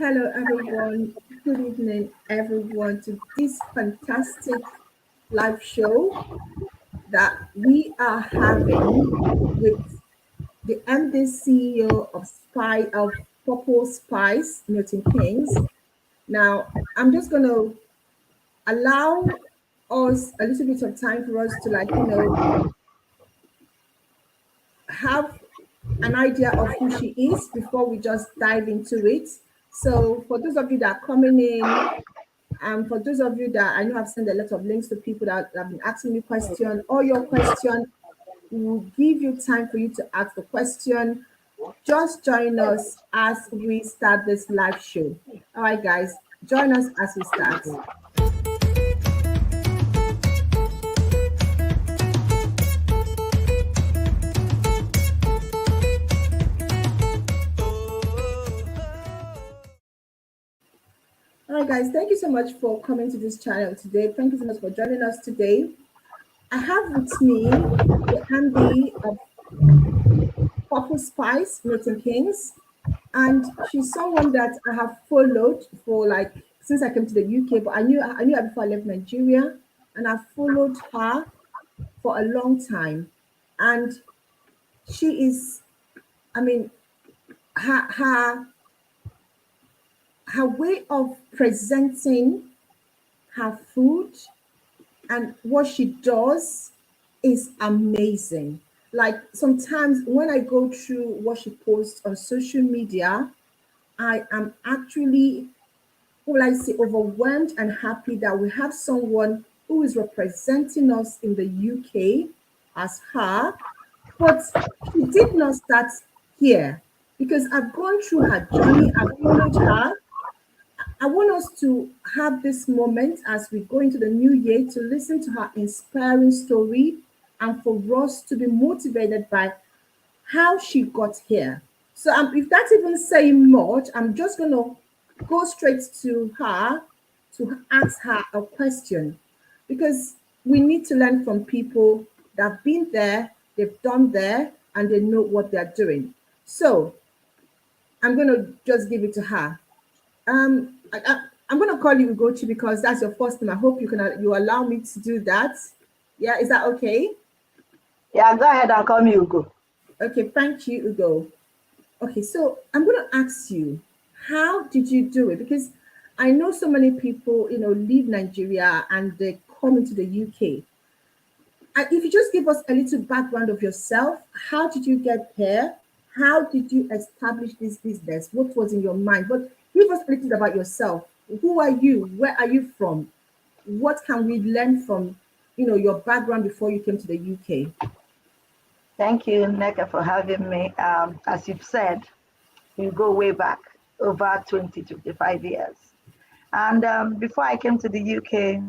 Hello, everyone. Good evening, everyone, to this fantastic live show that we are having with the MD CEO of Purple Spice, Milton Keynes. Now, I'm just going to allow us a little bit of time for us to, have an idea of who she is before we just dive into it. So, for those of you that are coming in, for those of you that I know I've sent a lot of links to people that have been asking me questions, all your question will give you time for you to ask the question. Just join us as we start this live show. All right, guys, join us as we start. All right, guys, thank you so much for coming to this channel today. Thank you so much for joining us today. I have with me the MD of Purple Spice, Milton Keynes, and she's someone that I have followed for since I came to the UK. But I knew her before I left Nigeria, and I've followed her for a long time. And she is, I mean, her way of presenting her food and what she does is amazing. Like sometimes when I go through what she posts on social media, I am actually, what will I say, overwhelmed and happy that we have someone who is representing us in the UK as her. But she did not start here because I've gone through her journey, I've followed her. I want us to have this moment as we go into the new year to listen to her inspiring story and for us to be motivated by how she got here. So if that's even saying much, I'm just going to go straight to her to ask her a question because we need to learn from people that have been there, they've done there, and they know what they're doing. So I'm going to just give it to her. I'm going to call you Ugochi because that's your first name. I hope you allow me to do that. Yeah, is that okay? Yeah, go ahead and call me Ugo. Okay, thank you, Ugo. Okay, so I'm going to ask you, how did you do it? Because I know so many people, leave Nigeria and they come into the UK. And if you just give us a little background of yourself, how did you get here? How did you establish this business? What was in your mind? But give us a little about yourself. Who are you? Where are you from? What can we learn from, your background before you came to the UK? Thank you, Neka, for having me. As you've said, you go way back, over 20, 25 years. And before I came to the UK,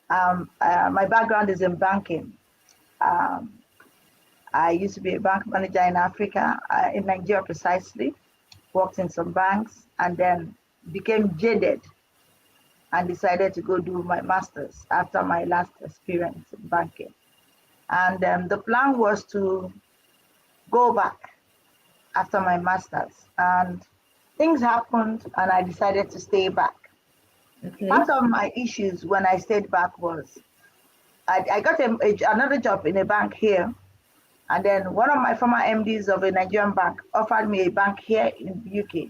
my background is in banking. I used to be a bank manager in Africa, in Nigeria precisely, worked in some banks, and then became jaded and decided to go do my master's after my last experience in banking. And the plan was to go back after my master's. And things happened, and I decided to stay back. Okay. Part of my issues when I stayed back was I got another job in a bank here. And then one of my former MDs of a Nigerian bank offered me a bank here in the UK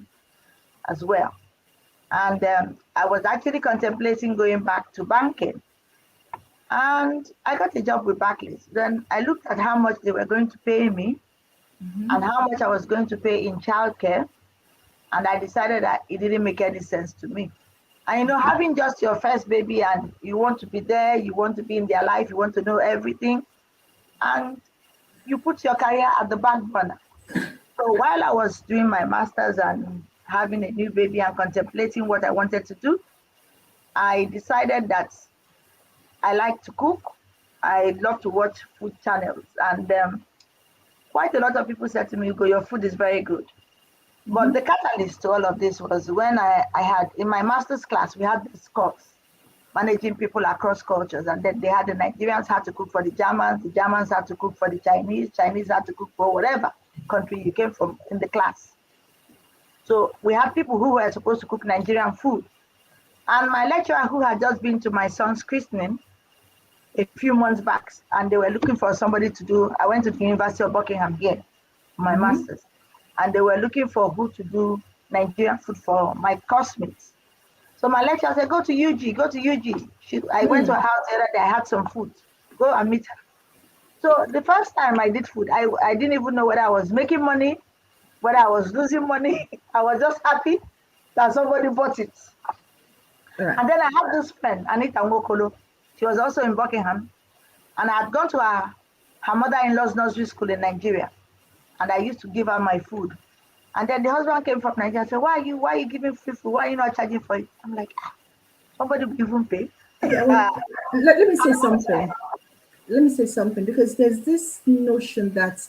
as well. And I was actually contemplating going back to banking. And I got a job with Barclays. Then I looked at how much they were going to pay me and how much I was going to pay in childcare. And I decided that it didn't make any sense to me. And having just your first baby and you want to be there, you want to be in their life, you want to know everything, and you put your career at the back burner. So while I was doing my master's and having a new baby and contemplating what I wanted to do, I decided that I like to cook. I love to watch food channels. And quite a lot of people said to me, Hugo, your food is very good. But the catalyst to all of this was when I had, in my master's class, we had this course, managing people across cultures. And then they had the Nigerians had to cook for the Germans had to cook for the Chinese had to cook for whatever country you came from in the class. So we had people who were supposed to cook Nigerian food. And my lecturer, who had just been to my son's christening a few months back, and they were looking for somebody to do, I went to the University of Buckingham here, my master's, and they were looking for who to do Nigerian food for my classmates. So my lecturer said, go to UG, go to UG. I went to her house the other day, I had some food. Go and meet her. So the first time I did food, I didn't even know whether I was making money, whether I was losing money. I was just happy that somebody bought it. Right. And then I had this friend, Anita Ngokolo. She was also in Buckingham. And I had gone to her mother-in-law's nursery school in Nigeria. And I used to give her my food. And then the husband came from Nigeria and said, why are you giving free food? Why are you not charging for it? I'm like, somebody will even pay. Yeah, well, let me say something. Let me say something, because there's this notion that,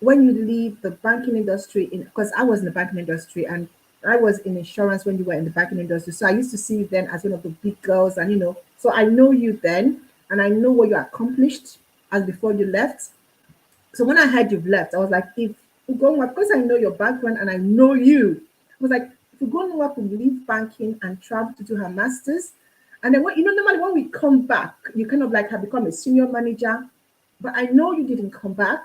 when you leave the banking industry, because I was in the banking industry and I was in insurance when you were in the banking industry. So I used to see you then as one of the big girls, and so I know you then and I know what you accomplished as before you left. So when I heard you've left, I was like, if you go, of course I know your background and I know you. I was like, if you go to we leave banking and travel to do her master's. And then normally when we come back, you kind of like have become a senior manager. But I know you didn't come back.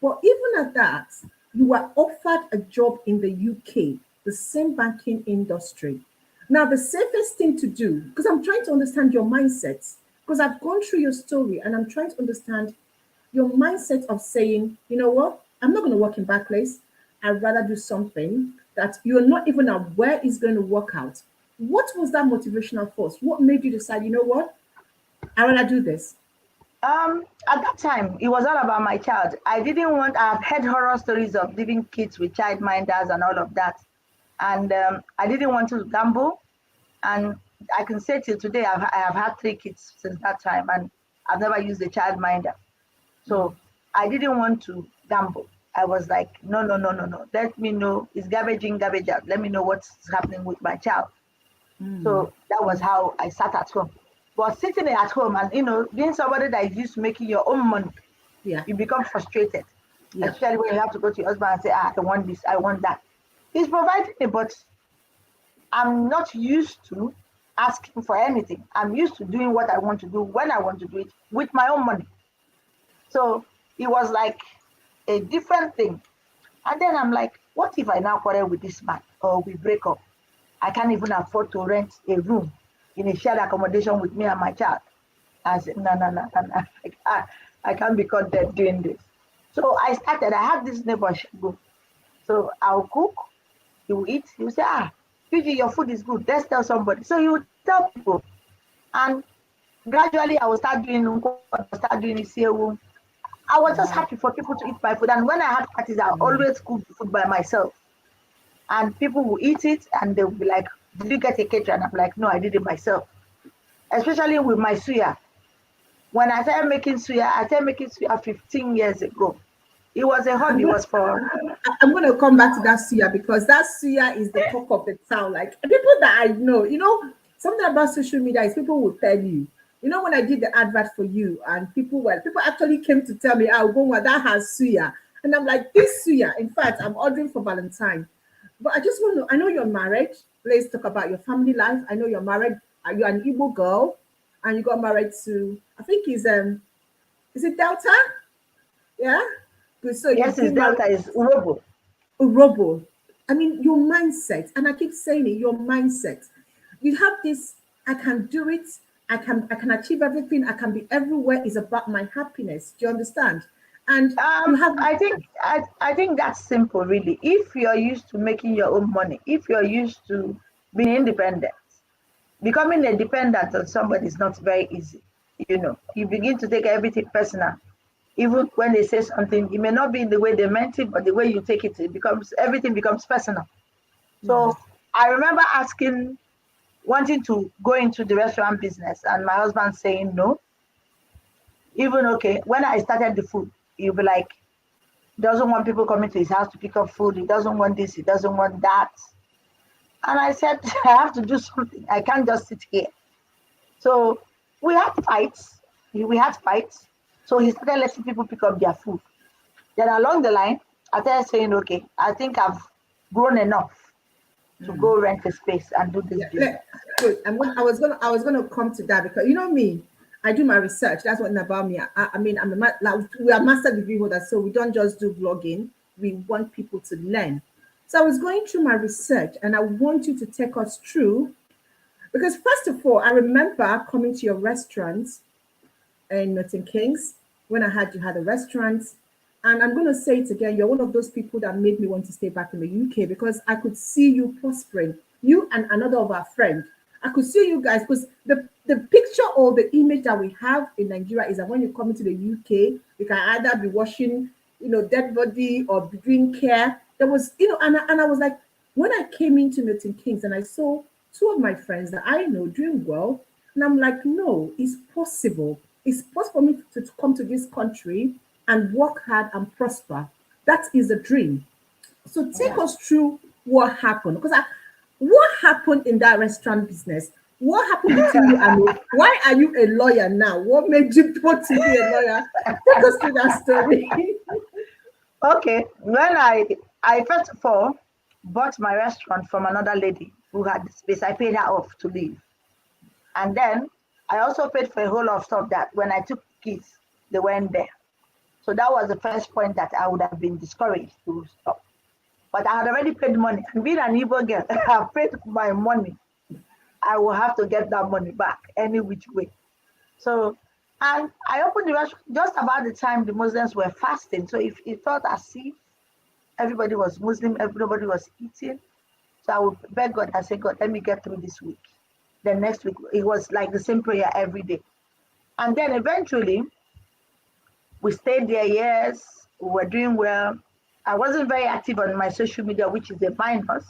But even at that, you were offered a job in the UK, the same banking industry. Now, the safest thing to do, because I'm trying to understand your mindset, because I've gone through your story and I'm trying to understand your mindset of saying, you know what, I'm not going to work in Barclays. I'd rather do something that you're not even aware is going to work out. What was that motivational force? What made you decide, you know what, I want to do this? At that time, it was all about my child. I've heard horror stories of leaving kids with childminders and all of that. And I didn't want to gamble. And I can say till today, I have had 3 kids since that time, and I've never used a childminder. So I didn't want to gamble. I was like, no. Let me know. It's garbage in, garbage out. Let me know what's happening with my child. So that was how I sat at home. But sitting at home and, being somebody that is used to making your own money, you become frustrated. Yeah. Especially when you have to go to your husband and say, I want this, I want that. He's providing it, but I'm not used to asking for anything. I'm used to doing what I want to do when I want to do it with my own money. So it was like a different thing. And then I'm like, what if I now quarrel with this man or we break up? I can't even afford to rent a room in a shared accommodation with me and my child. I said, no. I can't be caught dead doing this. So I had this neighborship group. So I'll cook, he will eat, he will say, Gigi, your food is good, let's tell somebody. So he would tell people. And gradually I will start doing Isiewu. I was just happy for people to eat my food. And when I had parties, I always cook the food by myself. And people will eat it and they will be like, did you get a caterer? And I'm like, no, I did it myself. Especially with my suya. When I started making suya 15 years ago. It was a hobby. It was for... I'm going to come back to that suya, because that suya is the talk of the town. Like, people that I know, something about social media is people will tell you. When I did the advert for you, and people actually came to tell me, that has suya. And I'm like, this suya, in fact, I'm ordering for Valentine. But I just want to, I know you're married. Let's talk about your family life. I know you're married. You're an Igbo girl, and you got married to, I think is it Delta? Yeah? So yes, it's Delta, is Urobo. Urobo. I mean, your mindset, and I keep saying it, your mindset. You have this, I can do it, I can achieve everything, I can be everywhere, is about my happiness. Do you understand? And you have... I think that's simple, really. If you're used to making your own money, if you're used to being independent, becoming a dependent on somebody is not very easy. You begin to take everything personal. Even when they say something, it may not be in the way they meant it, but the way you take it, everything becomes personal. So I remember wanting to go into the restaurant business, and my husband saying no. Even when I started the food, he'll be like, doesn't want people coming to his house to pick up food. He doesn't want this, he doesn't want that. And I said, I have to do something. I can't just sit here. So we had fights. So he started letting people pick up their food. Then along the line, I started saying, I think I've grown enough to go rent a space and do this Yeah, business. good. I was gonna come to that because you know me, I do my research. That's one about me. I mean, like, we are master degree holders, so we don't just do vlogging. We want people to learn. So I was going through my research, and I want you to take us through because first of all, I remember coming to your restaurant in Milton Keynes when I had you had a restaurant. And I'm going to say it again, you're one of those people that made me want to stay back in the UK because I could see you prospering. You and another of our friends. I could see you guys because the picture or the image that we have in Nigeria is that when you come into the UK, you can either be washing, dead body or be doing care. There was, and I was like, when I came into Milton Keynes and I saw two of my friends that I know doing well, and I'm like, no, it's possible. It's possible for me to come to this country and work hard and prosper. That is a dream. So take us through what happened. What happened in that restaurant business? What happened between you and me? Why are you a lawyer now? What made you want to be a lawyer? Take us through that story. Okay, when I first of all bought my restaurant from another lady who had the space, I paid her off to leave. And then I also paid for a whole lot of stuff that when I took kids, they weren't there. So that was the first point that I would have been discouraged to stop. But I had already paid money. And being an Igbo girl, I have paid my money. I will have to get that money back any which way. So, and I opened the restaurant just about the time the Muslims were fasting. So if it felt as if everybody was Muslim, everybody was eating. So I would beg God, I say, God, let me get through this week. Then next week, it was like the same prayer every day. And then eventually, we stayed there years. We were doing well. I wasn't very active on my social media, which is a minus,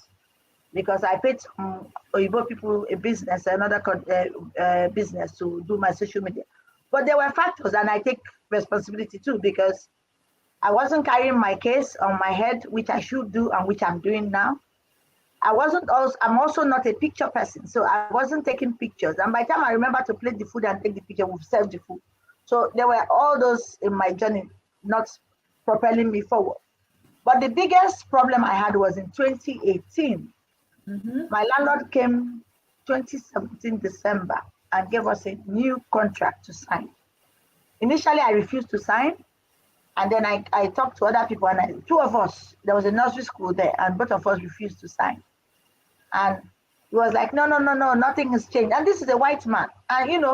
because I paid some Oyibo people a business, another business to do my social media. But there were factors, and I take responsibility too, because I wasn't carrying my case on my head, which I should do and which I'm doing now. I'm also not a picture person, so I wasn't taking pictures. And by the time I remember to plate the food and take the picture, we've served the food. So there were all those in my journey not propelling me forward. But the biggest problem I had was in 2018. My landlord came 2017 December and gave us a new contract to sign. Initially, I refused to sign. And then I talked to other people, and two of us, there was a nursery school there, and both of us refused to sign. And he was like, no, nothing has changed. And this is a white man. And,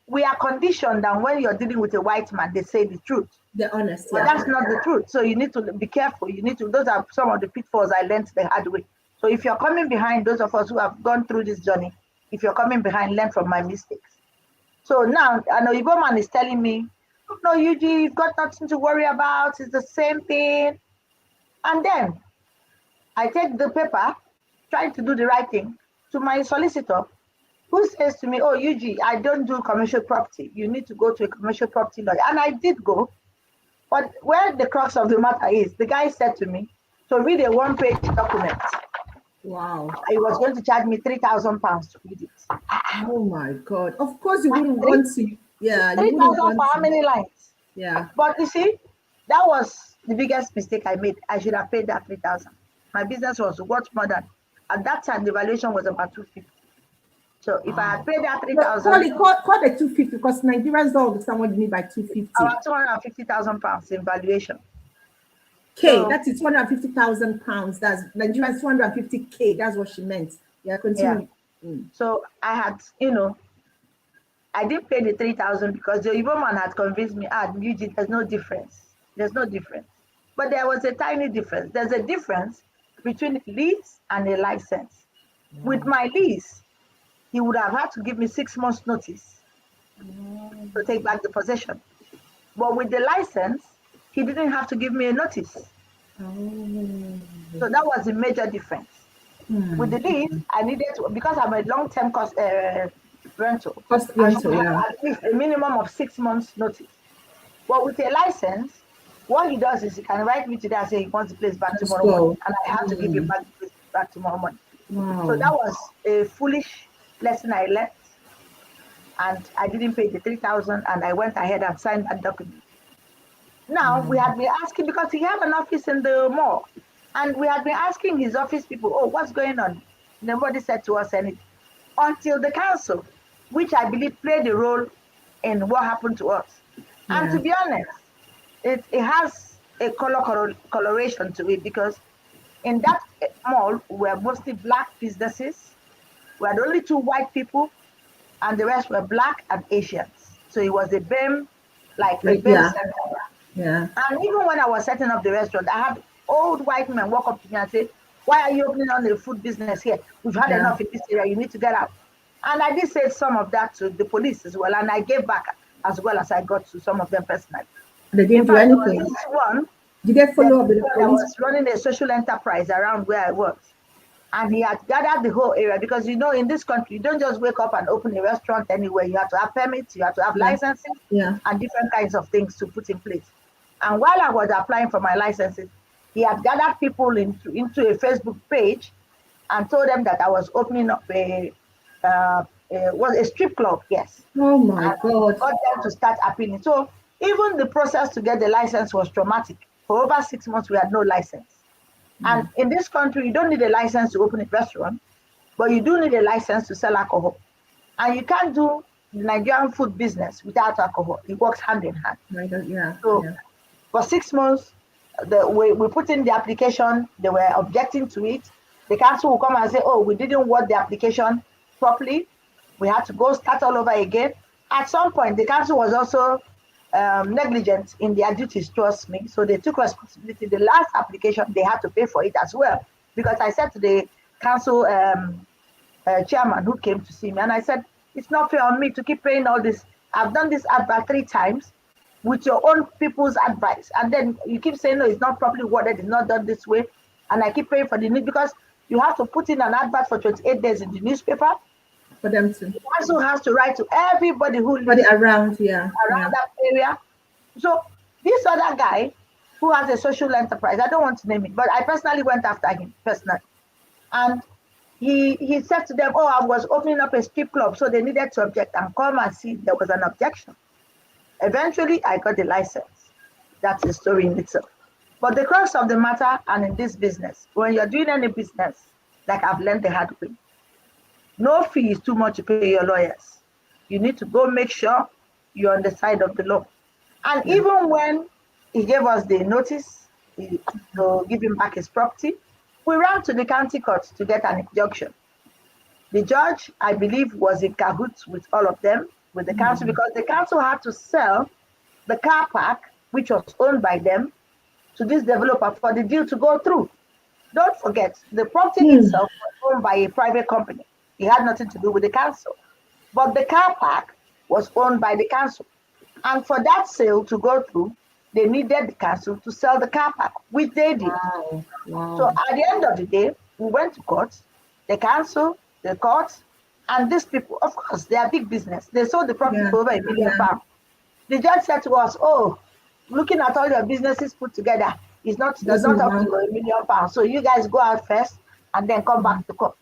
we are conditioned that when you're dealing with a white man, they say the truth. The honest, But that's not the truth. So you need to be careful. Those are some of the pitfalls I learned the hard way. So if you're coming behind those of us who have gone through this journey, if you're coming behind, learn from my mistakes. So now, an Oyibo man is telling me, no, Yuji, you've got nothing to worry about. It's the same thing. And then I take the paper, trying to do the right thing, to my solicitor, who says to me, oh, Yuji, I don't do commercial property. You need to go to a commercial property lawyer. And I did go. But where the crux of the matter is, the guy said to me, to read a one-page document. Wow. He was going to charge me £3,000 to read it. Oh my God. Of course you wouldn't want to. Yeah, you 3,000 wouldn't for want how to. many lines? Yeah. But you see, that was the biggest mistake I made. I should have paid that 3,000. My business was worth more than, at that time, the valuation was about 250. So if I had paid that 3,000, call the 250 because Nigerians don't understand what you mean by 250. about £250,000 in valuation. That is £250,000. That's Nigerians 250K. That's what she meant. Yeah, continue. Yeah. So I had, I didn't pay the 3,000 because the Igbo man had convinced me, Eugene, there's no difference. There's no difference. But there was a tiny difference. There's a difference between lease and a license. With my lease, he would have had to give me 6 months notice to take back the possession. But with the license, he didn't have to give me a notice. So that was a major difference. With the lease, I needed to, because I'm a long-term rental, I should have at least a minimum of 6 months notice. But with a license, what he does is he can write me today and say he wants the place back tomorrow morning, and I have to give him back the place back tomorrow morning. Wow. So that was a foolish lesson I learned, and I didn't pay the 3,000, and I went ahead and signed that document. Now we had been asking because he had an office in the mall, And we had been asking his office people, oh, what's going on? Nobody said to us anything. Until the council, which I believe played a role in what happened to us. And Yeah. to be honest, it has a coloration to it, because in that mall were mostly black businesses. We had only two white people, and the rest were black and Asians. So it was a BEM, like a Like, BEM yeah. center. Yeah. And even when I was setting up the restaurant, I had old white men walk up to me and say, why are you opening on the food business here? We've had Yeah. enough in this area. You need to get out. And I did say some of that to the police as well. And I gave back as well as I got to some of them personally. They In didn't do fact, there was anything. this one, Did they there's follow up this with the one that police? was running a social enterprise around where I was. And he had gathered the whole area, because in this country, you don't just wake up and open a restaurant anywhere. You have to have permits, you have to have Yeah. licenses, Yeah. and different kinds of things to put in place. And while I was applying for my licenses, he had gathered people into a Facebook page and told them that I was opening up a strip club, yes, Oh my and God. got them to start appealing. So even the process to get the license was traumatic. For over 6 months, we had no license. Yeah. And in this country, you don't need a license to open a restaurant, but you do need a license to sell alcohol. And you can't do the Nigerian food business without alcohol. It works hand in hand. My God. Yeah. So Yeah. for 6 months, we put in the application, they were objecting to it. The council will come and say, oh, we didn't word the application properly. We had to go start all over again. At some point, the council was also negligent in their duties towards me. So they took responsibility. The last application, they had to pay for it as well. Because I said to the council chairman who came to see me, and I said, it's not fair on me to keep paying all this. I've done this advert 3 times with your own people's advice. And then you keep saying, no, it's not properly worded, it's not done this way. And I keep paying for the need, because you have to put in an advert for 28 days in the newspaper. For them to. The council has to write to everybody who But lives around. Yeah. around Yeah. that area. So this other guy who has a social enterprise, I don't want to name it, but I personally went after him personally. And he said to them, oh, I was opening up a strip club, so they needed to object and come and see there was an objection. Eventually, I got the license. That's the story in itself. But the crux of the matter, and in this business, when you're doing any business, like I've learned the hard way, no fee is too much to pay your lawyers. You need to go make sure you're on the side of the law. And Yeah. even when he gave us the notice to give him back his property, we ran to the county court to get an injunction. The judge, I believe, was in cahoots with all of them, with the council, because the council had to sell the car park, which was owned by them, to this developer for the deal to go through. Don't forget, the property itself was owned by a private company. It had nothing to do with the council. But the car park was owned by the council. And for that sale to go through, they needed the council to sell the car park, which they did. Wow. So Wow. at the end of the day, we went to court, the council, the courts, and these people, of course, they are big business. They sold the property Yeah. for over £1 million. Yeah. The judge said to us, oh, looking at all your businesses put together, it's Doesn't not up to amount. £1 million. So you guys go out first and then come back to court.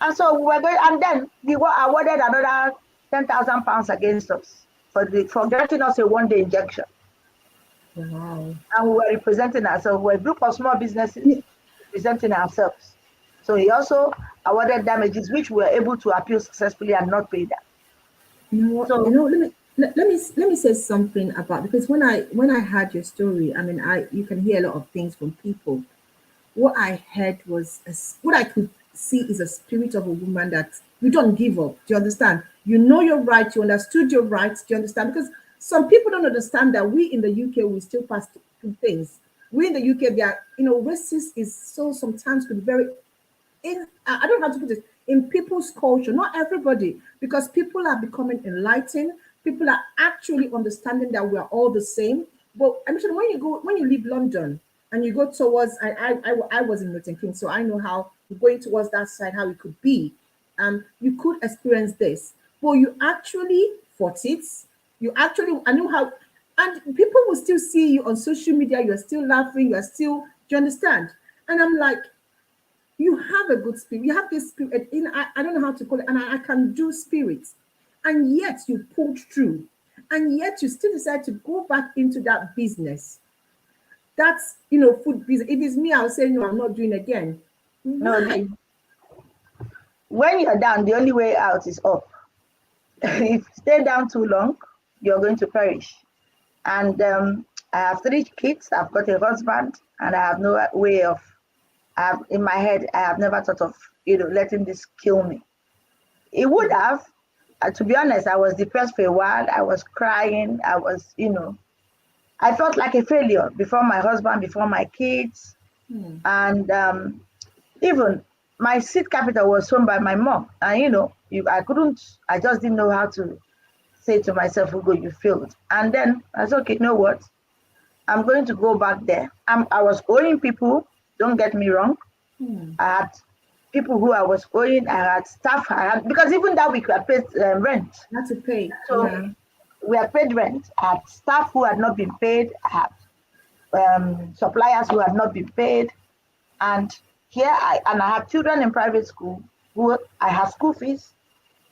And so we were going, and then he awarded another £10,000 against us for granting us a one-day injunction. Wow. And we were representing ourselves. We were a group of small businesses Yeah. representing ourselves. So he also awarded damages, which we were able to appeal successfully and not pay that. You know what? So Let me say something about, because when I heard your story, I mean, you can hear a lot of things from people. What I heard was what I could see is a spirit of a woman that you don't give up. Do you understand? You know your right. You understood your rights. Do you understand? Because some people don't understand that we in the UK we still pass through things. We in the UK, there, racist is so sometimes could be very I don't know how to put it, in people's culture, not everybody, because people are becoming enlightened. People are actually understanding that we are all the same. But I'm sure when you leave London and you go towards, I was in Milton Keynes, so I know how going towards that side how it could be. You could experience this, but you actually fought it. You actually, I know how, and people will still see you on social media. You're still laughing. You're still, do you understand? And I'm like, you have a good spirit. You have this spirit. I don't know how to call it, and I can do spirits. And yet you pulled through. And yet you still decide to go back into that business. That's, food business. If it's me, I'll say, no, I'm not doing again. No, Why? when you're down, the only way out is up. If you stay down too long, you're going to perish. And I have 3 kids. I've got a husband, and I have no way of. In my head, I have never thought of letting this kill me. It would have. To be honest, I was depressed for a while. I was crying. I was, I felt like a failure before my husband, before my kids, and even my seed capital was shown by my mom. And I just didn't know how to say to myself, Hugo, you failed. And then I said, okay, you know what? I'm going to go back there. I was owing people, don't get me wrong. I had people who I was owing, I had staff, because even that week we had paid rent. Not to pay. So Yeah. we had paid rent. I had staff who had not been paid. I had suppliers who had not been paid. And I have children in private school who I have school fees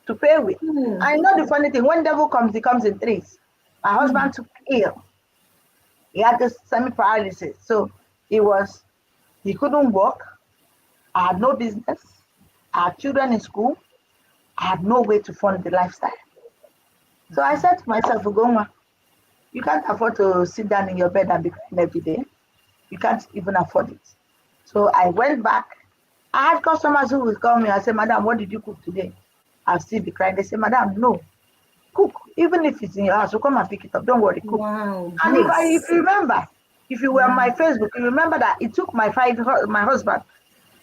to pay with. I know the funny thing, when devil comes, he comes in threes. My husband took ill. He had this semi-paralysis. So he couldn't walk. I had no business. I had children in school. I had no way to fund the lifestyle. So I said to myself, Ugoma, you can't afford to sit down in your bed and be crying every day. You can't even afford it. So I went back. I had customers who would call me and say, Madam, what did you cook today? I'll still be crying. They say, Madam, no. Cook. Even if it's in your house, we'll come and pick it up. Don't worry, cook. Wow. And if you remember, if you were on my Facebook, you remember that it took my husband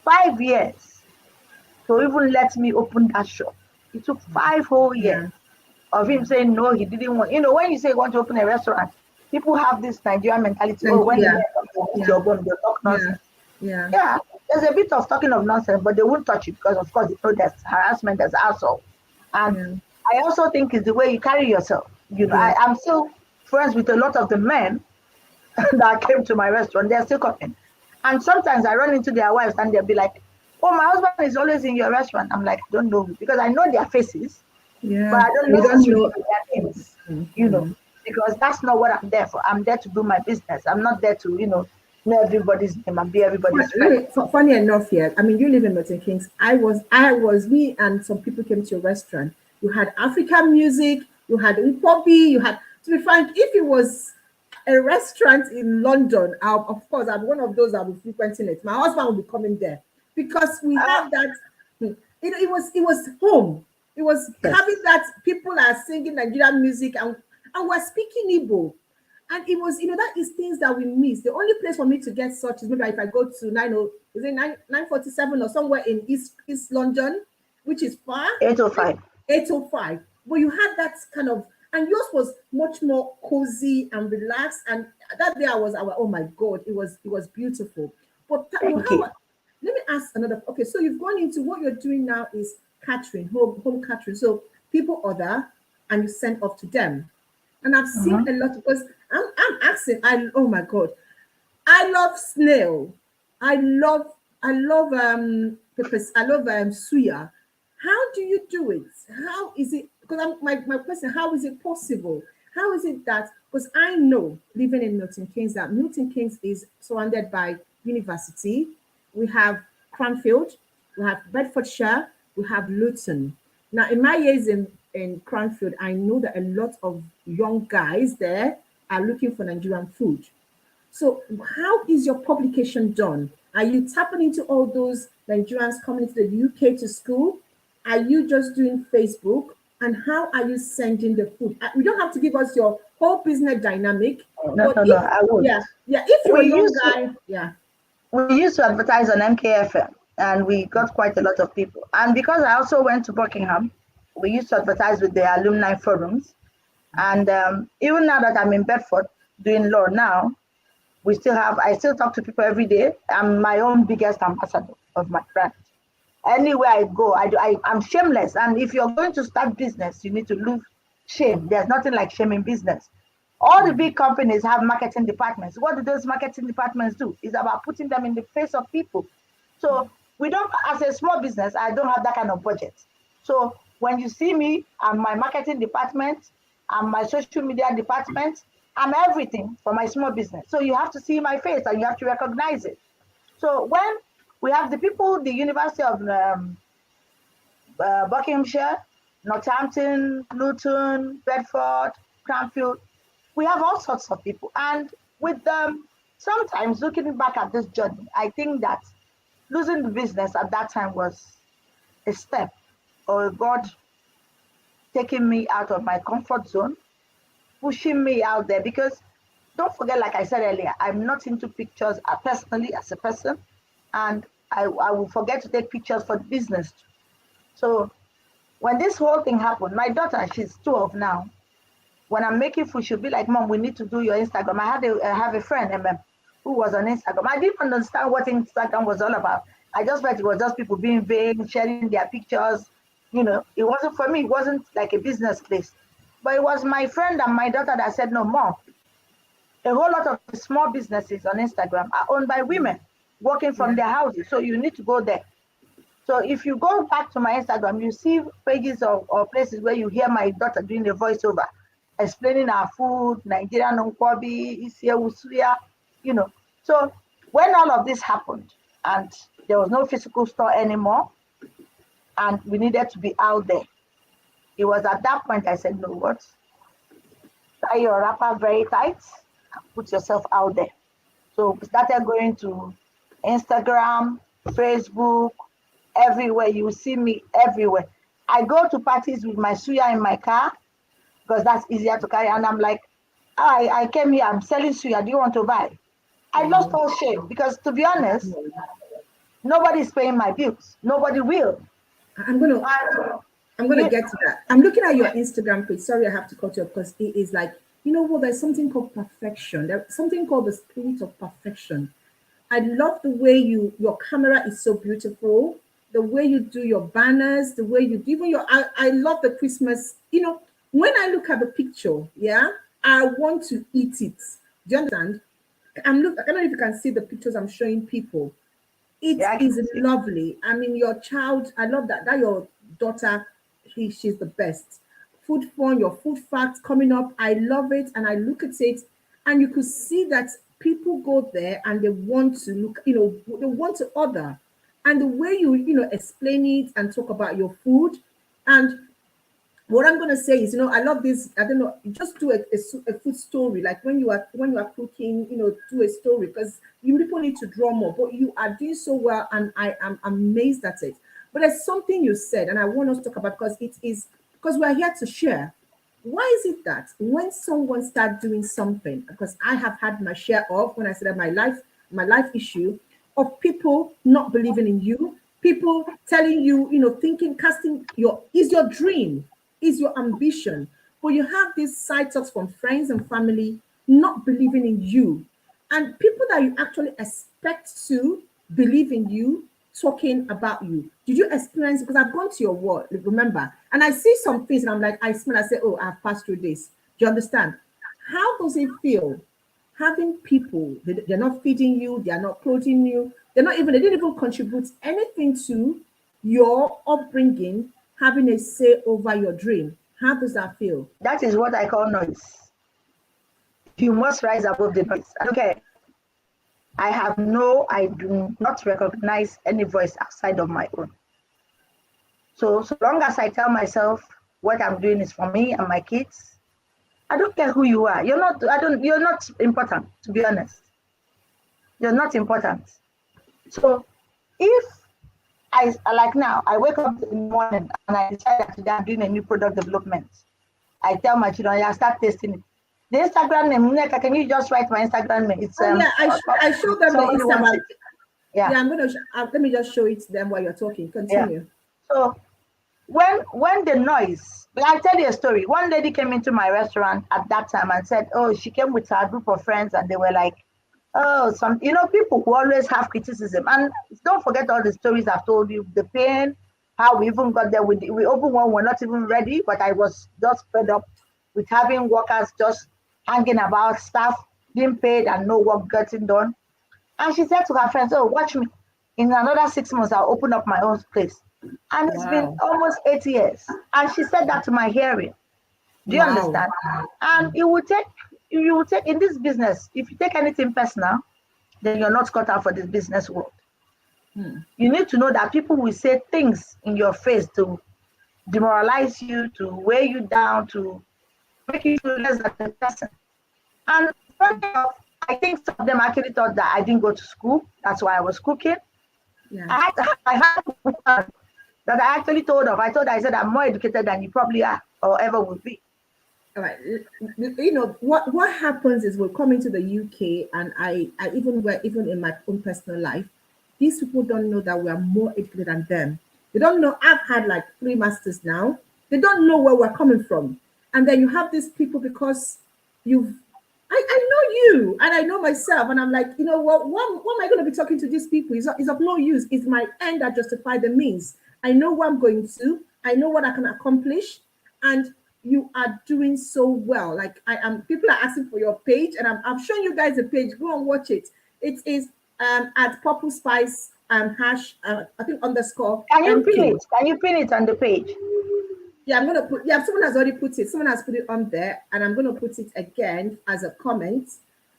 5 years to even let me open that shop. It took 5 whole years of him saying no, he didn't want. When you say you want to open a restaurant, people have this Nigerian mentality. Oh, when you eat your bone, they talk nonsense. Yeah, there's a bit of talking of nonsense, but they won't touch it because, of course, they know there's harassment, there's assault. And I also think it's the way you carry yourself. I'm still friends with a lot of the men that came to my restaurant. They're still coming. And sometimes I run into their wives and they'll be like, oh, my husband is always in your restaurant. I'm like, I don't know, because I know their faces, but I don't necessarily know their names, because that's not what I'm there for. I'm there to do my business. I'm not there to, know everybody's name and be everybody's friend. Funny enough, here, I mean, you live in Milton Keynes. Me and some people came to your restaurant. You had African music, you had hip-hop, you had, to be frank, if it was a restaurant in London, of course, I'm one of those that will be frequenting it. My husband will be coming there because we have that. It was home. It was having that people are singing Nigerian music and we're speaking Igbo. And it was, that is things that we miss. The only place for me to get such is maybe if I go to 947 or somewhere in East London, which is far. 805. 805. But you had that kind of, and yours was much more cozy and relaxed. And that day I was, oh my God, it was beautiful. But let me ask another. Okay, so you've gone into what you're doing now is catering, home catering. So people order and you send off to them. And I've seen a lot, because I'm asking, oh my God, I love snail. I love peppers. I love suya. How do you do it? How is it? Because my question, how is it possible? How is it that, because I know living in Milton Keynes, that Milton Keynes is surrounded by university. We have Cranfield, we have Bedfordshire, we have Luton. Now, in my years in Cranfield, I know that a lot of young guys there are looking for Nigerian food. So how is your publication done? Are you tapping into all those Nigerians coming to the UK to school? Are you just doing Facebook? And how are you sending the food? You don't have to give us your whole business dynamic. No, I would. Yeah, if you're a young guy, We used to advertise on MKFM, and we got quite a lot of people. And because I also went to Buckingham, we used to advertise with the alumni forums. And even now that I'm in Bedford doing law now, I still talk to people every day. I'm my own biggest ambassador of my brand. Anywhere I go, I'm shameless. And if you're going to start business, you need to lose shame. There's nothing like shame in business. All the big companies have marketing departments. What do those marketing departments do? It's about putting them in the face of people. So we don't, as a small business, I don't have that kind of budget. So when you see me, I'm my marketing department, I'm my social media department, I'm everything for my small business. So you have to see my face and you have to recognize it. So when we have the people, the University of Buckinghamshire, Northampton, Luton, Bedford, Cranfield, we have all sorts of people. And with them, sometimes looking back at this journey, I think that losing the business at that time was a step, or God taking me out of my comfort zone, pushing me out there. Because don't forget, like I said earlier, I'm not into pictures personally as a person, and I will forget to take pictures for business. So when this whole thing happened, my daughter, she's 12 now. When I'm making food, she'll be like, Mom, we need to do your Instagram. I have a friend, who was on Instagram. I didn't understand what Instagram was all about. I just felt it was just people being vain, sharing their pictures. It wasn't for me. It wasn't like a business place. But it was my friend and my daughter that said, no, Mom, a whole lot of small businesses on Instagram are owned by women working from their houses. So you need to go there. So if you go back to my Instagram, you see pages or places where you hear my daughter doing the voiceover, explaining our food, Nigerian nkwobi, Isia Usuya, So when all of this happened and there was no physical store anymore and we needed to be out there, it was at that point I said, no, what? Tie your wrapper very tight and put yourself out there. So we started going to Instagram, Facebook, everywhere. You see me everywhere. I go to parties with my suya in my car because that's easier to carry. And I'm like, I came here, I'm selling suya. Do you want to buy? I lost all shame because, to be honest, nobody's paying my bills. Nobody will. I'm gonna get to that. I'm looking at your Instagram page. Sorry, I have to cut you off because it is like, there's something called perfection. There's something called the spirit of perfection. I love the way your camera is so beautiful, the way you do your banners, the way you do even I love the Christmas. When I look at the picture, I want to eat it. Do you understand? I don't know if you can see the pictures I'm showing people. It is lovely. I mean, your child, I love that your daughter, she's the best. Food fun, your food facts coming up. I love it. And I look at it and you could see that people go there and they want to look, they want to order. And the way you explain it and talk about your food. And what I'm going to say is, I love this. I don't know, just do a food story. Like when you are cooking, do a story because people need to draw more. But you are doing so well, and I am amazed at it. But there's something you said, and I want us to talk about because we are here to share. Why is it that when someone starts doing something, because I have had my share of, when I said that my life issue of people not believing in you, people telling you, thinking, casting is your dream, is your ambition, but you have these side talks from friends and family not believing in you, and people that you actually expect to believe in you talking about you. Did you experience, because I've gone to your wall, remember, and I see some things and I'm like, I smell, I say, oh, I've passed through this. Do you understand? How does it feel having people, they're not feeding you, they're not clothing you, they didn't even contribute anything to your upbringing, having a say over your dream? How does that feel? That is what I call noise. You must rise above the noise. Okay. I do not recognize any voice outside of my own. So long as I tell myself what I'm doing is for me and my kids, I don't care who you are. You're not important, to be honest. You're not important. So if I wake up in the morning and I decide that today I'm doing a new product development, I tell my children, I start testing it. The Instagram name, can you just write my Instagram name? It's I show them the Instagram. Yeah, I'm gonna let me just show it to them while you're talking. Continue. Yeah. So when the noise, I tell you a story. One lady came into my restaurant at that time and said, oh, she came with her group of friends and they were like, oh, people who always have criticism. And don't forget all the stories I've told you, the pain, how we even got there. We opened one, we're not even ready, but I was just fed up with having workers just hanging about, staff being paid and no work getting done. And she said to her friends, oh, watch me. In another 6 months, I'll open up my own place. And it's been almost 8 years. And she said that to my hearing. Do you understand? And it would take you will take in this business, if you take anything personal, then you're not cut out for this business world. You need to know that people will say things in your face to demoralize you, to weigh you down, to make you feel less than a person. And funny enough, I think some of them actually thought that I didn't go to school. That's why I was cooking. Yeah. I had one that I actually told of. I said, I'm more educated than you probably are or ever will be. All right. You know what happens is we're coming to the UK, and I even in my own personal life, these people don't know that we are more educated than them. They don't know. I've had like 3 masters now. They don't know where we're coming from. And then you have these people because you've I know you and I know myself, and I'm like, you know what am I going to be talking to these people? It's of no use. It's my end that justify the means. I know what I'm going to, I know what I can accomplish, and you are doing so well. Like I am, people are asking for your page, and I'm showing you guys a page. Go and watch it. It is at Purple Spice hash I think underscore Can you pin MK. it? Can you pin it on the page? Yeah, I'm gonna put. Yeah, someone has already put it. Someone has put it on there, and I'm gonna put it again as a comment.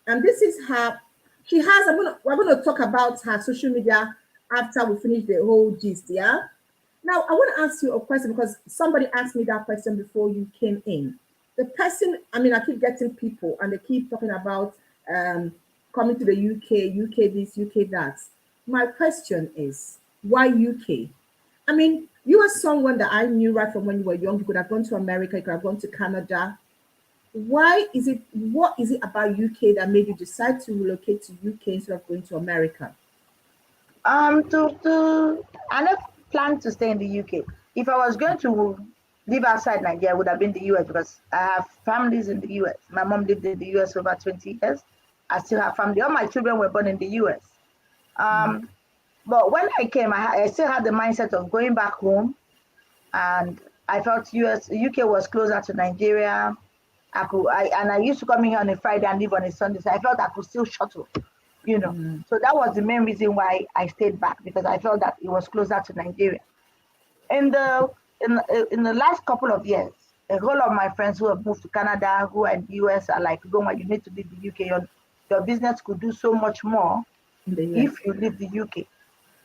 And this is her. She has. We're gonna talk about her social media after we finish the whole gist. Yeah. Now I want to ask you a question because somebody asked me that question before you came in. The person. I mean, I keep getting people, and they keep talking about coming to the UK, UK this, UK that. My question is, why UK? I mean, you are someone that I knew right from when you were young. You could have gone to America, you could have gone to Canada. Why is it, what is it about UK that made you decide to relocate to UK instead of going to America? I never planned to stay in the UK. If I was going to live outside Nigeria, it would have been the US because I have families in the US. My mom lived in the US for over 20 years. I still have family. All my children were born in the US. But when I came, I still had the mindset of going back home, and I felt UK was closer to Nigeria. I used to come in here on a Friday and leave on a Sunday, so I felt I could still shuttle, you know. So that was the main reason why I stayed back, because I felt that it was closer to Nigeria. In the last couple of years, a whole lot of my friends who have moved to Canada, who are in the US, are like, Goma, you need to leave the UK. Your business could do so much more In the US. if you leave the UK.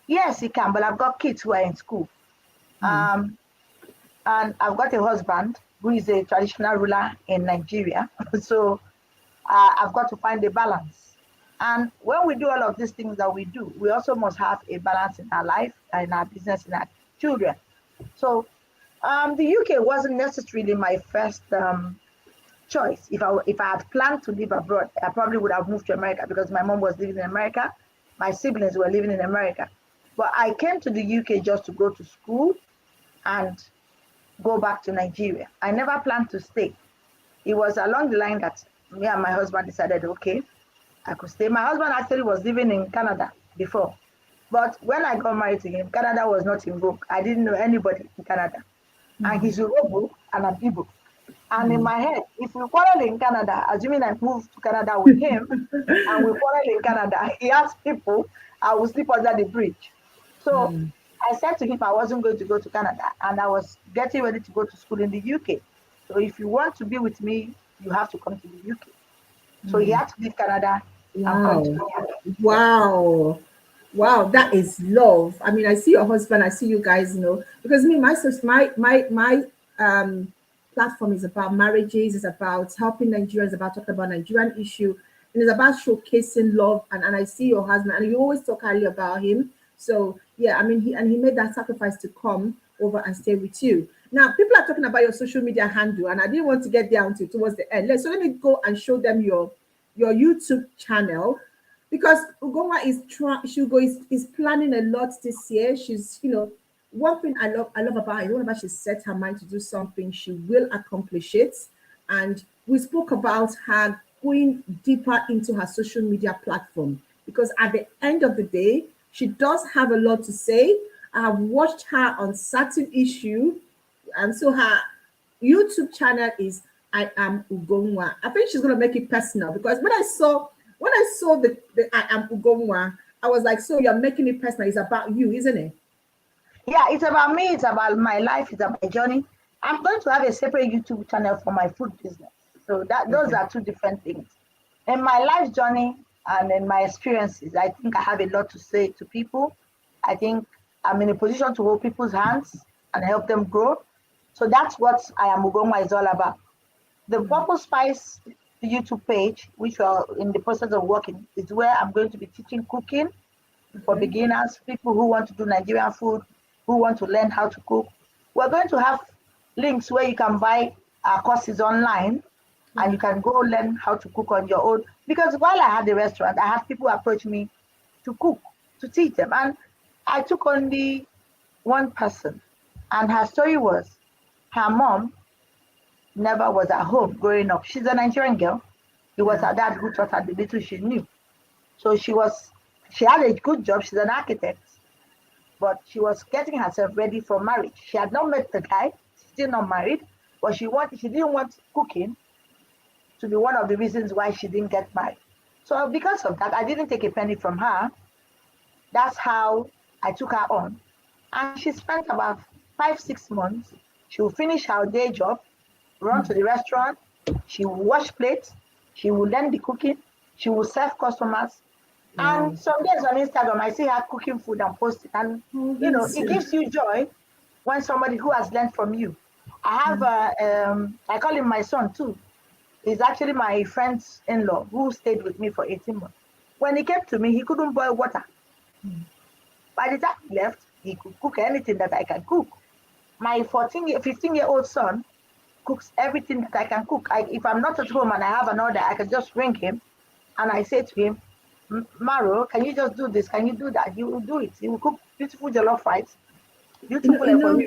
Yes, it can, but I've got kids who are in school. And I've got a husband who is a traditional ruler in Nigeria. So I've got to find a balance. And when we do all of these things that we do, we also must have a balance in our life, in our business, in our children. So the UK wasn't necessarily my first choice. If I had planned to live abroad, I probably would have moved to America because my mom was living in America. My siblings were living in America. But I came to the UK just to go to school and go back to Nigeria. I never planned to stay. It was along the line that me and my husband decided, okay, I could stay. My husband actually was living in Canada before. But when I got married to him, Canada was not in vogue. I didn't know anybody in Canada. And he's Yoruba and I'm Igbo. And in my head, if we quarrel in Canada, assuming I moved to Canada with him, and we quarrel in Canada, he asked people, I will sleep under the bridge. So I said to him I wasn't going to go to Canada, and I was getting ready to go to school in the UK. So if you want to be with me, you have to come to the UK. So he had to leave Canada and come to the UK. Wow. Wow, that is love. I mean, I see your husband, I see you guys, because me, my platform is about marriages, it's about helping Nigerians, about talking about Nigerian issue, and it's about showcasing love. And I see your husband, and you always talk highly about him. So yeah, I mean, he made that sacrifice to come over and stay with you. Now, people are talking about your social media handle, and I didn't want to get down to towards the end. So let me go and show them your YouTube channel, because Ugoma is planning a lot this year. She's, one thing I love about her, whenever she set her mind to do something, she will accomplish it. And we spoke about her going deeper into her social media platform, because at the end of the day, she does have a lot to say. I have watched her on certain issue, and so her YouTube channel is I Am Ugomwa. I think she's gonna make it personal, because when I saw the I Am Ugomwa, I was like, so you're making it personal. It's about you, isn't it? Yeah, it's about me, it's about my life, it's about my journey. I'm going to have a separate YouTube channel for my food business. So those are two different things. In my life journey and in my experiences, I think I have a lot to say to people. I think I'm in a position to hold people's hands and help them grow. So that's what I Am Ugoma is all about. The Purple Spice YouTube page, which we are in the process of working, is where I'm going to be teaching cooking for beginners, people who want to do Nigerian food, who want to learn how to cook. We're going to have links where you can buy our courses online and you can go learn how to cook on your own. Because while I had the restaurant, I had people approach me to cook, to teach them. And I took only one person. And her story was her mom never was at home growing up. She's a Nigerian girl. It was her dad who taught her the little she knew. So she had a good job. She's an architect, but she was getting herself ready for marriage. She had not met the guy, still not married, but she didn't want cooking to be one of the reasons why she didn't get married. So because of that, I didn't take a penny from her. That's how I took her on. And she spent about 5-6 months. She will finish her day job, run to the restaurant, she will wash plates, she will learn the cooking, she will serve customers. And some days on Instagram, I see her cooking food and post it. And, it gives you joy when somebody who has learned from you. I have, I call him my son too. He's actually my friend's in-law who stayed with me for 18 months. When he came to me, he couldn't boil water. By the time he left, he could cook anything that I can cook. My 15-year-old son cooks everything that I can cook. If I'm not at home and I have an order, I can just ring him and I say to him, Maro, can you just do this? Can you do that? He will do it. He will cook beautiful jollof rice. Beautiful.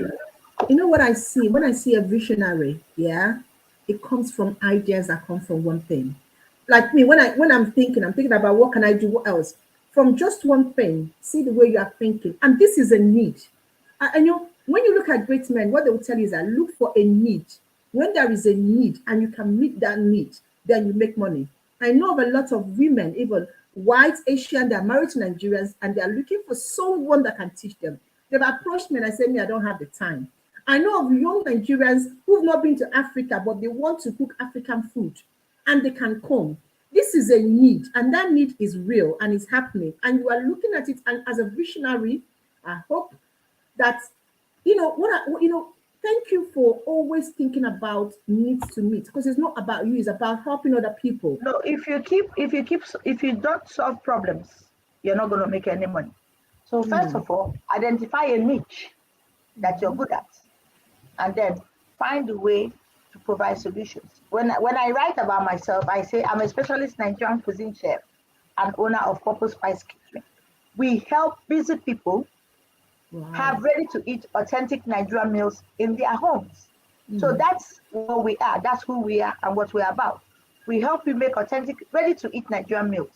You know what I see? When I see a visionary, it comes from ideas that come from one thing. Like me, when I'm thinking about what can I do, what else? From just one thing, see the way you are thinking. And this is a need. And when you look at great men, what they will tell you is that look for a need. When there is a need and you can meet that need, then you make money. I know of a lot of women, even white, Asian, they're married to Nigerians and they're looking for someone that can teach them. They've approached me and I said, I don't have the time. I know of young Nigerians who've not been to Africa, but they want to cook African food and they can come. This is a need, and that need is real and it's happening. And you are looking at it, and as a visionary, I hope that, thank you for always thinking about needs to meet, because it's not about you, it's about helping other people. No, if you don't solve problems, you're not going to make any money. So first of all, identify a niche that you're good at, and then find a way to provide solutions. When I write about myself, I say I'm a specialist Nigerian cuisine chef and owner of Purple Spice Catering. We help busy people have ready-to-eat authentic Nigerian meals in their homes. So that's what we are. That's who we are and what we're about. We help you make authentic, ready-to-eat Nigerian meals.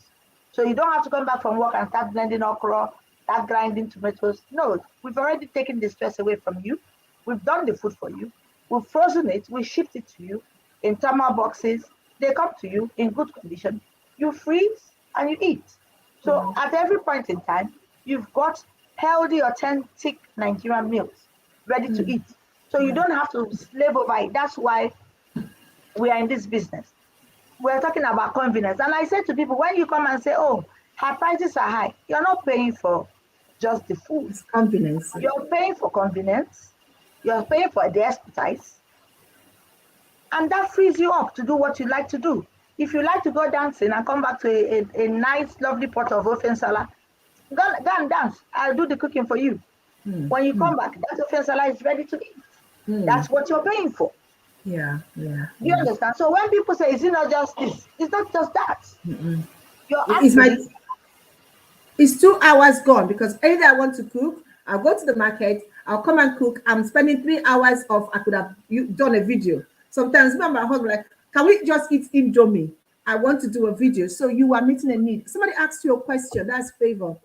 So you don't have to come back from work and start blending okra, start grinding tomatoes. No, we've already taken the stress away from you. We've done the food for you. We've frozen it. We shipped it to you in thermal boxes. They come to you in good condition. You freeze and you eat. So at every point in time, you've got healthy, authentic Nigerian meals ready to eat. So you don't have to slave over it. That's why we are in this business. We're talking about convenience. And I say to people, when you come and say, oh, her prices are high, you're not paying for just the food. It's convenience. You're paying for convenience. You're paying for the expertise. And that frees you up to do what you like to do. If you like to go dancing and come back to a nice, lovely pot of ofen salad, go and dance. I'll do the cooking for you. When you come back, that ofen salad is ready to eat. That's what you're paying for. Yeah. You understand? So when people say, is it not just this? It's not just that. It's 2 hours gone, because either I want to cook, I'll go to the market, I'll come and cook. I'm spending 3 hours of, I could have done a video. Sometimes my husband like, can we just eat Indomie? I want to do a video. So you are meeting a need. Somebody asked you a question. That's favor.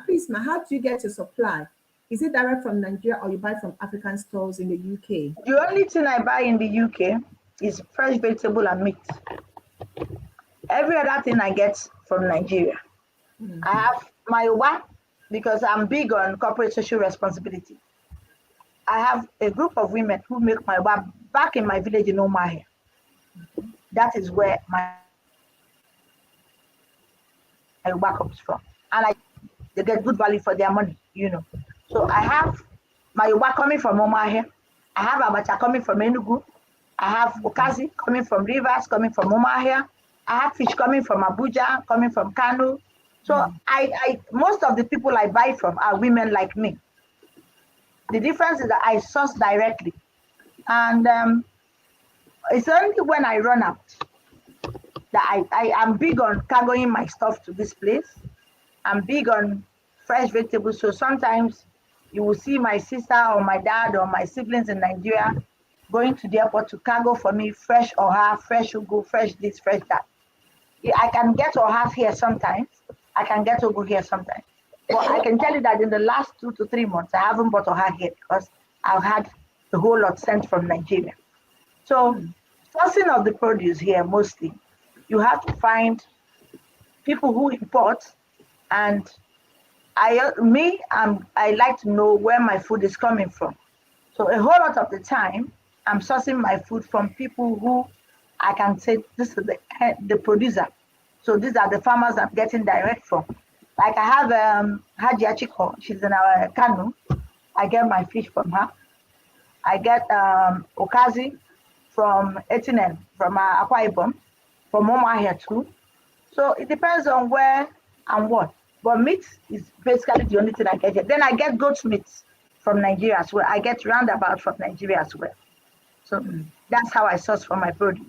Please, how do you get your supply? Is it direct from Nigeria or you buy from African stores in the UK? The only thing I buy in the UK is fresh vegetable and meat. Every other thing I get from Nigeria. I have my Uwa, because I'm big on corporate social responsibility. I have a group of women who make my Uwa back in my village in Omahe. That is where my work comes from. And they get good value for their money, you know. So I have my work coming from Omahe. I have abacha coming from Enugu. I have okazi coming from Rivers, coming from Omahe. I have fish coming from Abuja, coming from Kano. So I most of the people I buy from are women like me. The difference is that I source directly. And it's only when I run out that I am big on cargoing my stuff to this place. I'm big on fresh vegetables. So sometimes you will see my sister or my dad or my siblings in Nigeria going to the airport to cargo for me fresh oha, fresh ugu, fresh this, fresh that. I can get oha here sometimes. I can get ugu here sometimes. But I can tell you that in the last 2 to 3 months, I haven't bought oha here because I've had the whole lot sent from Nigeria. So sourcing of the produce here mostly, you have to find people who import, and I like to know where my food is coming from. So a whole lot of the time, I'm sourcing my food from people who I can say this is the producer. So these are the farmers I'm getting direct from. Like I have Haji Achiko, she's in our Kanu. I get my fish from her. I get Okazi from Etinen, from Akwa Ibom, from Moma here too. So it depends on where and what. But meat is basically the only thing I get here. Then I get goat meat from Nigeria as well. I get roundabout from Nigeria as well. So that's how I source for my produce.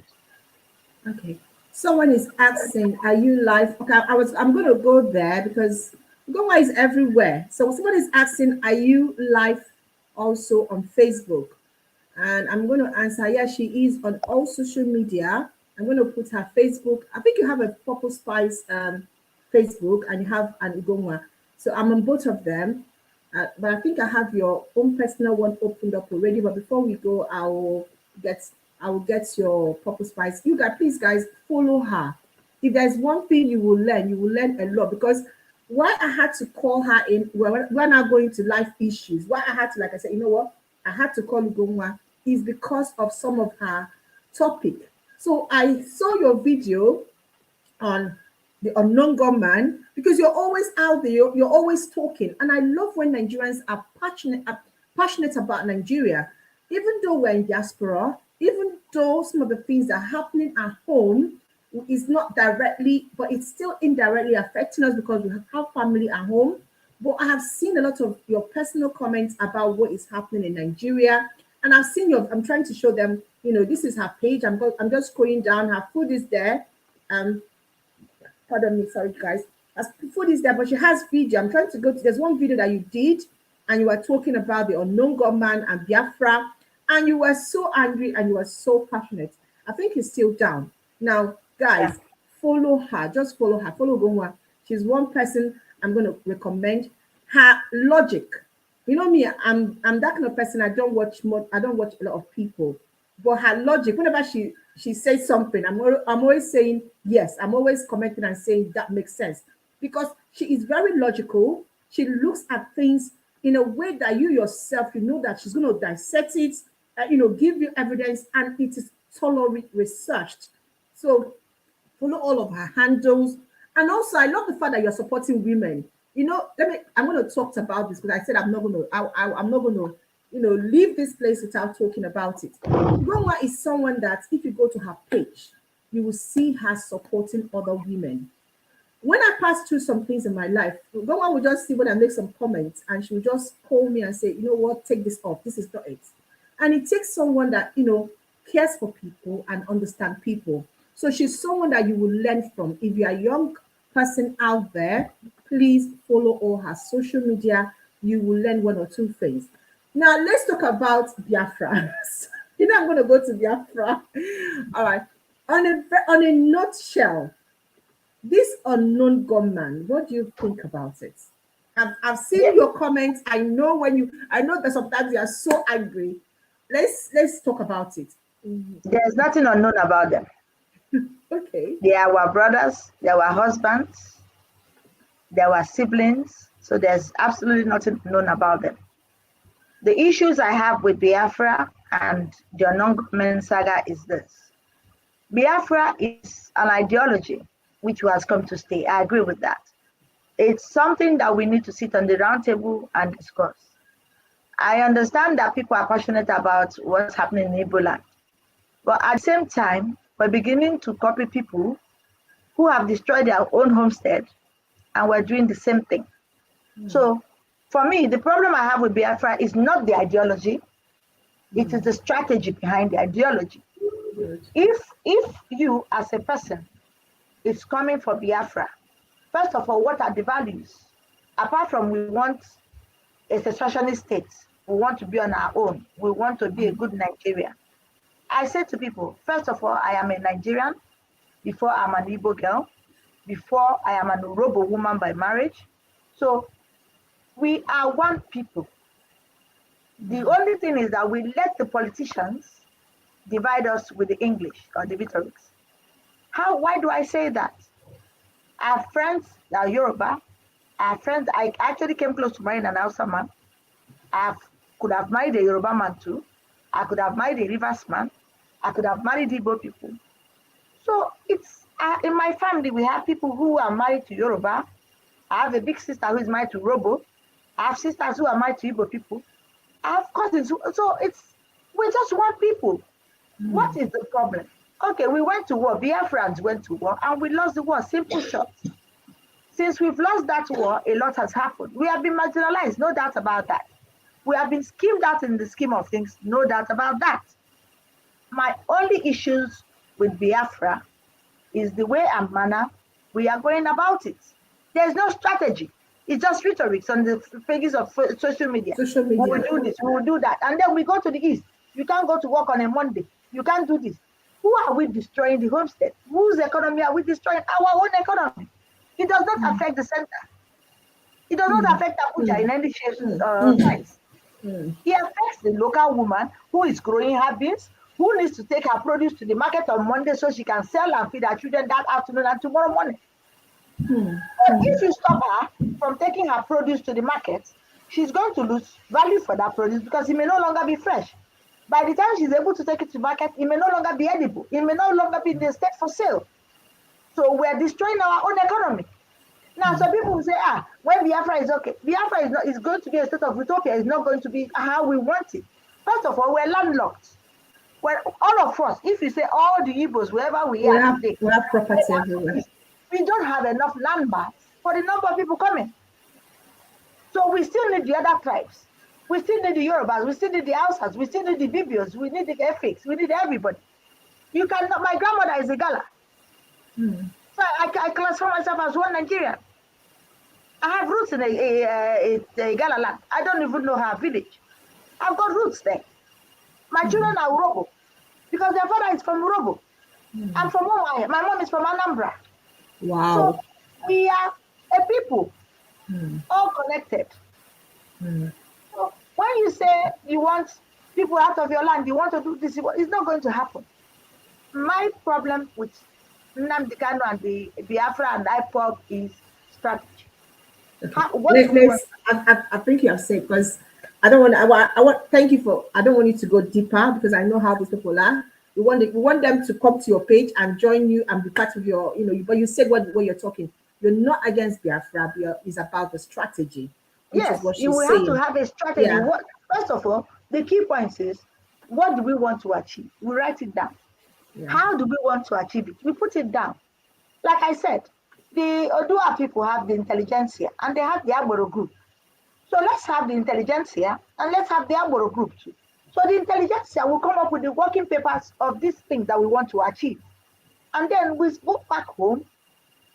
Okay. Someone is asking, are you live? Okay, I'm gonna go there because Goma is everywhere. So someone is asking, are you live also on Facebook? And I'm going to answer, yeah, she is on all social media. I'm going to put her Facebook. I think you have a Purple Spice Facebook and you have an Igoma. So I'm on both of them. But I think I have your own personal one opened up already. But before we go, I will get your Purple Spice. You guys, please guys, follow her. If there's one thing you will learn a lot, because why I had to call her in, we're now going to life issues. Why I had to, like I said, you know what? I had to call Igoma is because of some of her topic. So I saw your video on the unknown gunman because you're always out there, you're always talking. And I love when Nigerians are passionate about Nigeria. Even though we're in diaspora, even though some of the things that are happening at home is not directly, but it's still indirectly affecting us because we have family at home. But I have seen a lot of your personal comments about what is happening in Nigeria. And I've seen I'm trying to show them, this is her page. I'm just scrolling down. Her food is there. Pardon me, sorry guys. Her food is there, but she has video. I'm trying to go to, there's one video that you did, and you were talking about the unknown gunman and Biafra, and you were so angry and you were so passionate. I think it's still down. Now, guys, follow her. Just follow her. Follow Gonwa. She's one person I'm going to recommend. Her logic. You know me, I'm that kind of person. I don't watch a lot of people, but her logic. Whenever she says something, I'm always saying yes. I'm always commenting and saying that makes sense because she is very logical. She looks at things in a way that you yourself, that she's going to dissect it, give you evidence, and it is thoroughly researched. So follow all of her handles, and also I love the fact that you're supporting women. I'm going to talk about this because I said I'm not going to, leave this place without talking about it. Gonwa is someone that if you go to her page, you will see her supporting other women. When I pass through some things in my life, Gonwa will just see when I make some comments and she will just call me and say, you know what, take this off. This is not it. And it takes someone that, cares for people and understand people. So she's someone that you will learn from. If you're a young person out there, please follow all her social media. You will learn one or two things. Now, let's talk about Biafra. I'm going to go to Biafra. All right. On a nutshell, this unknown gunman, what do you think about it? I've seen your comments. I know that sometimes you are so angry. Let's talk about it. There's nothing unknown about them. Okay. They are our brothers, they are our husbands, they are our siblings. So there's absolutely nothing known about them. The issues I have with Biafra and the unknown gunman saga is this. Biafra is an ideology which has come to stay. I agree with that. It's something that we need to sit on the round table and discuss. I understand that people are passionate about what's happening in Igbo land, but at the same time, we're beginning to copy people who have destroyed their own homestead, and we're doing the same thing. So, for me, the problem I have with Biafra is not the ideology; it is the strategy behind the ideology. If you as a person is coming for Biafra, first of all, what are the values? Apart from we want a secessionist state, we want to be on our own, we want to be a good Nigerian. I say to people, first of all, I am a Nigerian before I'm an Igbo girl, before I am an Urobo woman by marriage. So we are one people. The only thing is that we let the politicians divide us with the English or the rhetorics. Why do I say that? I have friends that are Yoruba. I have friends, I actually came close to marrying an Hausa man. Could have married a Yoruba man too. I could have married a Rivers man. I could have married Igbo people. So it's, in my family, we have people who are married to Yoruba. I have a big sister who is married to Robo. I have sisters who are married to Igbo people. I have cousins. So we're just one people. What is the problem? Okay, we went to war. Biafrans went to war and we lost the war. Simple shot. Since we've lost that war, a lot has happened. We have been marginalized, no doubt about that. We have been schemed out in the scheme of things, no doubt about that. My only issues with Biafra is the way and manner we are going about it. There's no strategy. It's just rhetorics on the pages of social media. We will do this, we will do that. And then we go to the east. You can't go to work on a Monday. You can't do this. Who are we destroying the homestead? Whose economy are we destroying? Our own economy. It does not affect the center. It does not affect Abuja in any shape or size. It affects the local woman who is growing her beans, who needs to take her produce to the market on Monday so she can sell and feed her children that afternoon and tomorrow morning. But if you stop her from taking her produce to the market, she's going to lose value for that produce because it may no longer be fresh. By the time she's able to take it to market, it may no longer be edible. It may no longer be in the state for sale. So we're destroying our own economy. Now, some people will say, when Biafra is okay, Biafra is going to be a state of utopia. It's not going to be how we want it. First of all, we're landlocked. Well, all of us, if you say all the Igbos, wherever we are today, we have property everywhere. We don't have enough land mass for the number of people coming. So we still need the other tribes. We still need the Yorubas. We still need the Hausas. We still need the Bibios. We need the Efiks. We need everybody. You cannot. My grandmother is a Gala. So I classify myself as one Nigerian. I have roots in a Gala land. I don't even know her village. I've got roots there. My children are Urobo because their father is from Urobo. I'm from Umuahia. My mom is from Anambra. Wow. So we are a people, all connected. So when you say you want people out of your land, you want to do this, it's not going to happen. My problem with Nnamdi Kanu and the Biafra and IPOB is strategy. I think you have said, because I don't want. Thank you for. I don't want you to go deeper because I know how these people are. We want them to come to your page and join you and be part of your. But you said what you're talking. You're not against Biafra. It's about the strategy. Yes, you will have to have a strategy. Yeah. First of all, the key point is, what do we want to achieve? We write it down. Yeah. How do we want to achieve it? We put it down. Like I said, the Odua people have the intelligentsia and they have the Agboro group. So let's have the intelligentsia and let's have the Agboro group too. So the intelligentsia will come up with the working papers of these things that we want to achieve. And then we go back home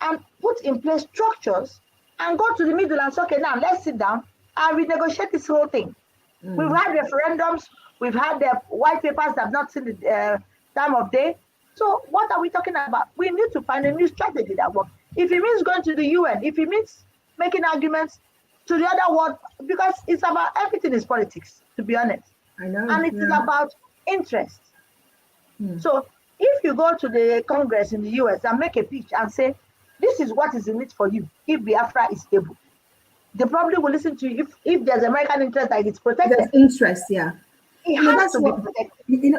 and put in place structures and go to the middle and say, okay, now let's sit down and renegotiate this whole thing. We've had referendums, we've had the white papers that have not seen the time of day. So what are we talking about? We need to find a new strategy that works. If it means going to the UN, if it means making arguments to the other world, because it's about everything is politics, to be honest. I know. And it is about interest. So if you go to the Congress in the US and make a pitch and say, this is what is in it for you, if Biafra is stable, they probably will listen to you if there's American interest that it's protected. There's interest, yeah. It has to be protected.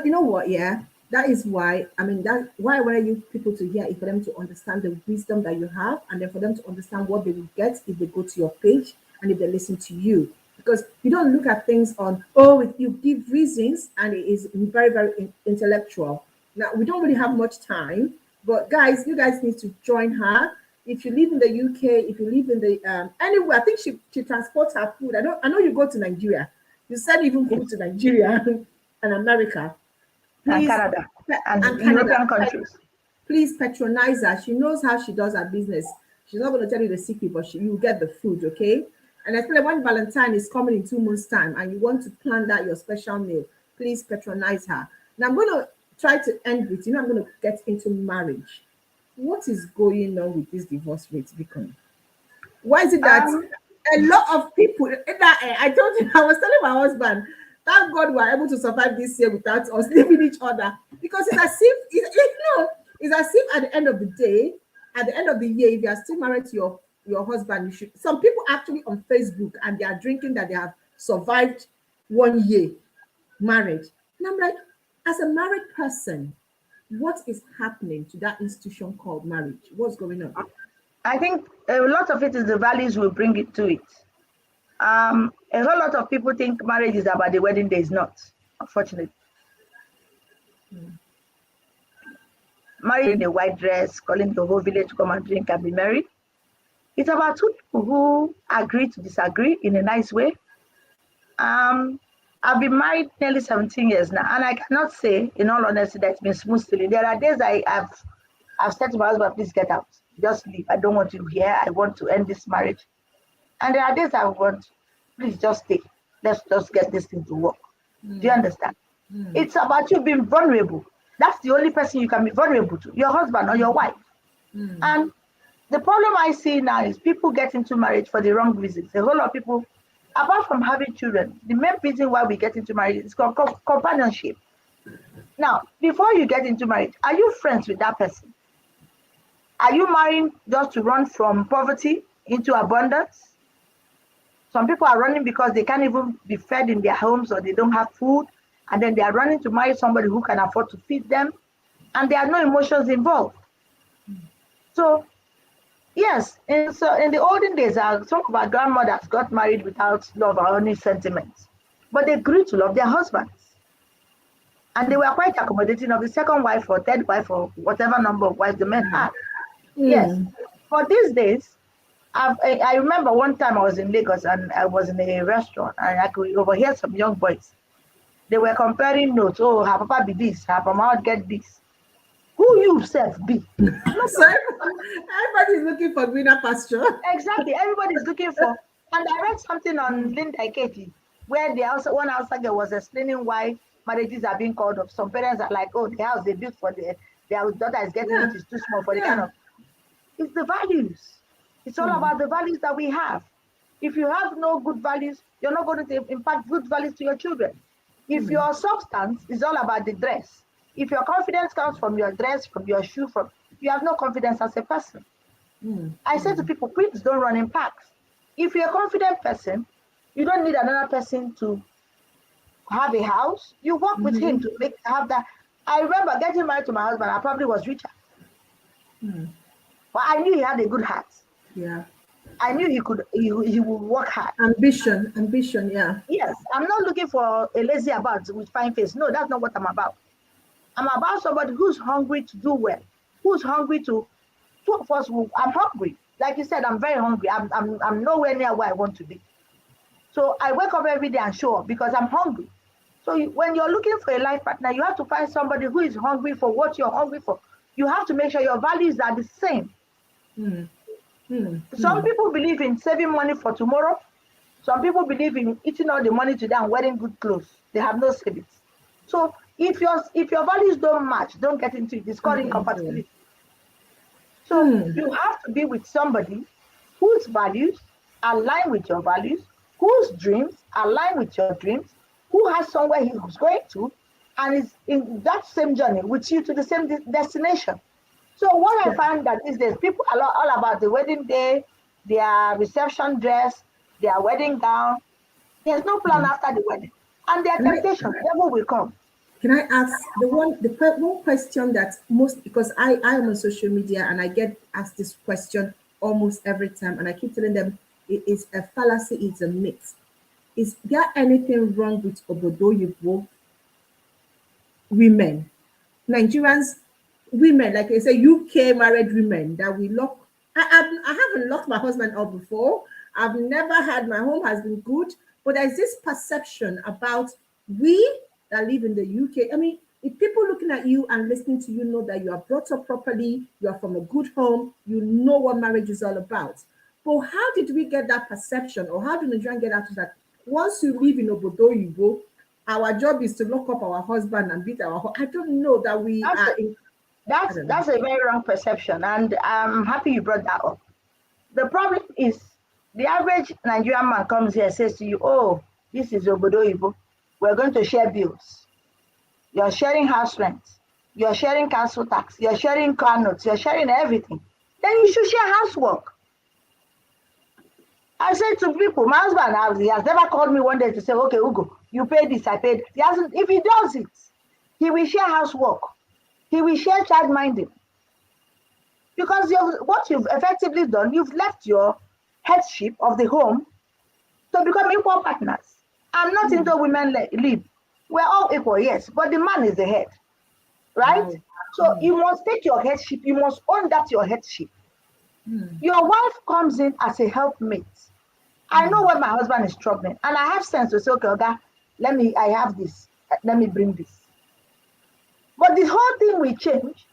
You know what, yeah? That is why, I mean, that's why I want you people to hear it, for them to understand the wisdom that you have, and then for them to understand what they will get if they go to your page and if they listen to you. Because you don't look at things on, oh, you give reasons, and it is very, very intellectual. Now, we don't really have much time, but guys, you guys need to join her. If you live in the UK, if you live in the anywhere, I think she transports her food. I know you go to Nigeria. You send even food to Nigeria and America. And Please, Canada and and Canada, European countries. please patronize her. She knows how she does her business. She's not going to tell you the secret, but you will get the food, okay? And especially when Valentine is coming in 2 months' time and you want to plan that your special meal, please patronize her. Now I'm going to try to end with, I'm going to get into marriage. What is going on with this divorce rate, Beacon? Why is it that Um, a lot of people that I told you, I was telling my husband, thank God we're able to survive this year without us leaving each other. Because it's as if it's as if at the end of the day, at the end of the year, if you are still married to your husband, you should, some people actually on Facebook and they are drinking that they have survived 1 year marriage. And I'm like, as a married person, what is happening to that institution called marriage? What's going on? I think a lot of it is the values we bring it to it. A whole lot of people think marriage is about the wedding day. Is not, unfortunately. Married in a white dress, calling the whole village to come and drink and be married. It's about two people who agree to disagree in a nice way. I've been married nearly 17 years now, and I cannot say, in all honesty, that it's been smooth sailing. There are days I've said to my husband, please get out. Just leave. I don't want you here. I want to end this marriage. And there are days I want, please just stay. Let's just get this thing to work. Do you understand? It's about you being vulnerable. That's the only person you can be vulnerable to, your husband or your wife. And the problem I see now is people get into marriage for the wrong reasons. A whole lot of people, apart from having children, the main reason why we get into marriage is called companionship. Now, before you get into marriage, are you friends with that person? Are you marrying just to run from poverty into abundance? Some people are running because they can't even be fed in their homes or they don't have food. And then they are running to marry somebody who can afford to feed them. And there are no emotions involved. So, yes, so in the olden days, some of our grandmothers got married without love or any sentiments. But they grew to love their husbands. And they were quite accommodating of the second wife or third wife or whatever number of wives the men had. Yes. For these days, I remember one time I was in Lagos and I was in a restaurant and I could overhear some young boys. They were comparing notes. Oh, her papa be this, her mama get this. Who you self be? So everybody is looking for greener pasture. Exactly. Everybody is looking for. And I read something on Linda Iketi where one outside girl was explaining why marriages are being called off. Some parents are like, oh, the house they built for their daughter is getting it is too small for the kind of. It's the values. It's all about the values that we have. If you have no good values, you're not going to impact good values to your children. If your substance is all about the dress, if your confidence comes from your dress, from your shoe, you have no confidence as a person. I say to people, queens don't run in packs. If you're a confident person, you don't need another person to have a house. You work with him to have that. I remember getting married to my husband. I probably was richer. But I knew he had a good heart. Yeah. I knew he would work hard. Ambition, yeah. Yes, I'm not looking for a lazy about with fine face. No, that's not what I'm about. I'm about somebody who's hungry to do well, who's hungry to. Two of us, I'm hungry. Like you said, I'm very hungry. I'm nowhere near where I want to be. So I wake up every day and show up because I'm hungry. So when you're looking for a life partner, you have to find somebody who is hungry for what you're hungry for. You have to make sure your values are the same. Some people believe in saving money for tomorrow. Some people believe in eating all the money today and wearing good clothes. They have no savings. So if your values don't match, don't get into it. It's called incompatibility. So you have to be with somebody whose values align with your values, whose dreams align with your dreams, who has somewhere he's going to, and is in that same journey with you to the same destination. So what I find that these days, people are all about the wedding day, their reception dress, their wedding gown. There's no plan after the wedding. And their temptation, the devil will come. Can I ask one question that most, because I am on social media and I get asked this question almost every time, and I keep telling them it is a fallacy, it's a myth. Is there anything wrong with Obodoyibo women, Nigerians, women, like I say, UK married women that we lock? I haven't locked my husband up before. I've never had, my home has been good, but there's this perception about we that live in the UK. I mean, if people looking at you and listening to you know that you are brought up properly, you are from a good home, you know what marriage is all about. But how did we get that perception, or how did Nigerian get out of that? Once you live in Obodoyibo, our job is to lock up our husband and beat our I don't know that we are in. That's a very wrong perception, and I'm happy you brought that up. The problem is the average Nigerian man comes here and says to you, "Oh, this is Obodoyibo. We're going to share bills. You're sharing house rent. You're sharing council tax. You're sharing car notes. You're sharing everything. Then you should share housework." I said to people, my husband, he has never called me one day to say, "Okay, Ugo, you pay this, I paid." He hasn't. If he does it, he will share housework. He will share child minding. Because what you've effectively done, you've left your headship of the home to become equal partners. I'm not into women live. We're all equal, yes, but the man is the head, right? So you must take your headship. You must own that your headship. Your wife comes in as a helpmate. I know when my husband is struggling, and I have sense to say, "Okay, Oga, I have this. Let me bring this." But this whole thing will change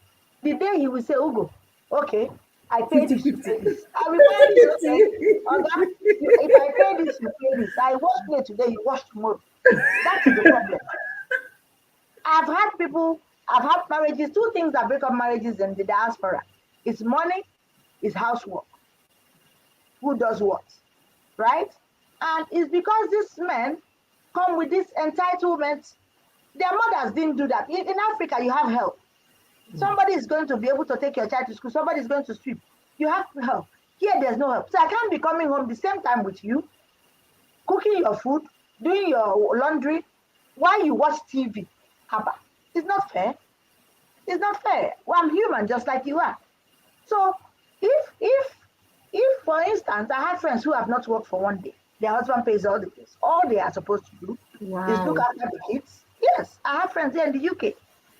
the day he will say, "Ugo, okay, I pay this, you pay this." I will pay this, okay? Oga, if I pay this, you pay this. I wash plate today, you wash tomorrow. That is the problem. I've had marriages, two things that break up marriages in the diaspora. It's money, it's housework. Who does what, right? And it's because these men come with this entitlement. Their mothers didn't do that. In Africa, you have help. Somebody is going to be able to take your child to school. Somebody is going to sweep. You have help. Here, there's no help. So I can't be coming home the same time with you, cooking your food, doing your laundry, while you watch TV. Haba. It's not fair. It's not fair. Well, I'm human just like you are. So if for instance, I have friends who have not worked for one day, their husband pays all the bills. All they are supposed to do is look after the kids. Yes, I have friends here in the UK.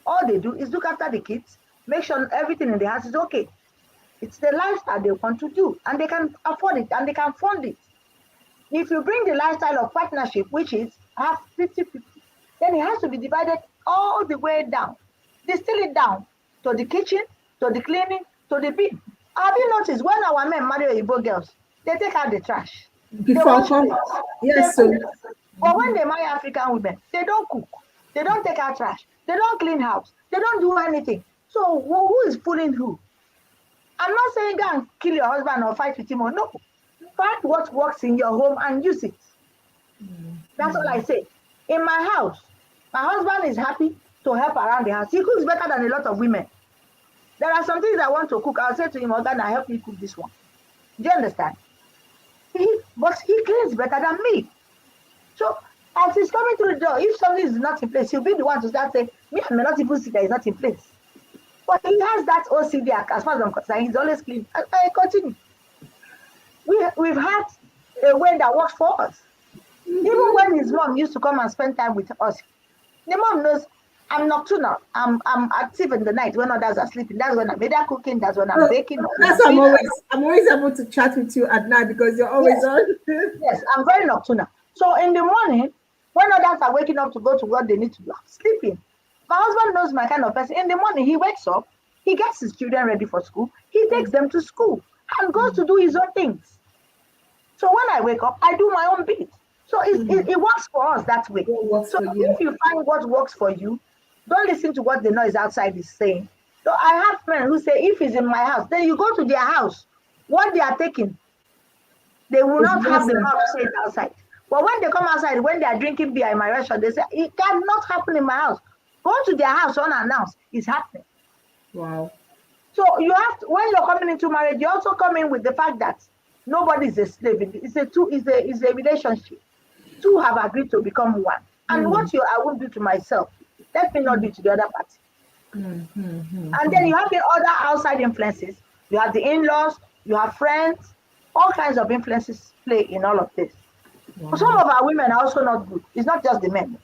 All they do is look after the kids, make sure everything in the house is okay. It's the lifestyle they want to do, and they can afford it, and they can fund it. If you bring the lifestyle of partnership, which is half 50-50, then it has to be divided all the way down. Distill it down to the kitchen, to the cleaning, to the bin. Have you noticed when our men marry Igbo girls, they take out the trash. Before, yes, so. But when they marry African women, they don't cook. They don't take out trash. They don't clean house. They don't do anything. So who is fooling who? I'm not saying go and kill your husband or fight with him or no. Find what works in your home and use it. That's all I say. In my house, my husband is happy to help around the house. He cooks better than a lot of women. There are some things I want to cook. I'll say to him, "Husband, I help you cook this one." Do you understand? But he cleans better than me. So as he's coming through the door, if something is not in place, he'll be the one to start saying, "Me, I may not even see that it's not in place." But he has that OCD as far as I'm concerned. He's always clean. I continue. We've had a way that works for us. Even when his mom used to come and spend time with us, the mom knows I'm nocturnal. I'm active in the night when others are sleeping. That's when I'm either cooking. That's when I'm baking. That's why I'm always able to chat with you at night because you're always on. Yes, I'm very nocturnal. So in the morning, when others are waking up to go to what they need to do, I'm sleeping. My husband knows my kind of person. In the morning, he wakes up, he gets his children ready for school, he takes them to school and goes to do his own things. So when I wake up, I do my own bit. So it works for us that way. So if you find what works for you, don't listen to what the noise outside is saying. So I have friends who say, if it's in my house, then you go to their house. What they are taking, they will not have the mouth to say it outside. But when they come outside, when they are drinking beer in my restaurant, they say, "It cannot happen in my house." Go to their house unannounced. It's happening. Wow. So you have to, when you're coming into marriage, you also come in with the fact that nobody is a slave. It's a relationship. Two have agreed to become one. And what I won't do to myself, Let me not do it to the other party. And then you have the other outside influences. You have the in-laws, you have friends, all kinds of influences play in all of this. Wow. Some of our women are also not good. It's not just the men.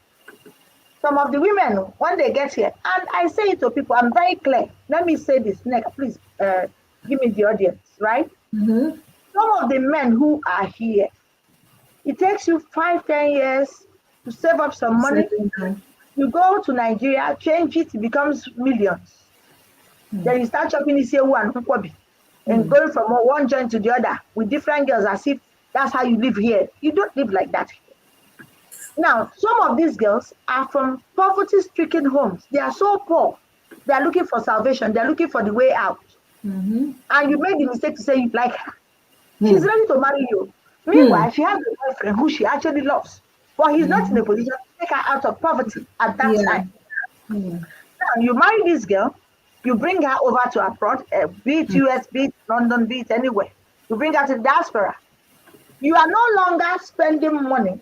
Some of the women, when they get here, and I say it to people, I'm very clear. Let me say this, next, please give me the audience, right? Some of the men who are here, it takes you 5-10 years to save up some money. You go to Nigeria, change it, it becomes millions. Then you start chopping Isewu and Nkwobi and going from one joint to the other with different girls as if that's how you live here. You don't live like that here. Now, some of these girls are from poverty-stricken homes. They are so poor. They are looking for salvation. They are looking for the way out. And you made the mistake to say you like her. She's ready to marry you. Meanwhile, she has a boyfriend who she actually loves. But he's not in a position to take her out of poverty at that time. Now, you marry this girl, you bring her over to abroad, be it US, be it London, be it anywhere. You bring her to the diaspora. You are no longer spending money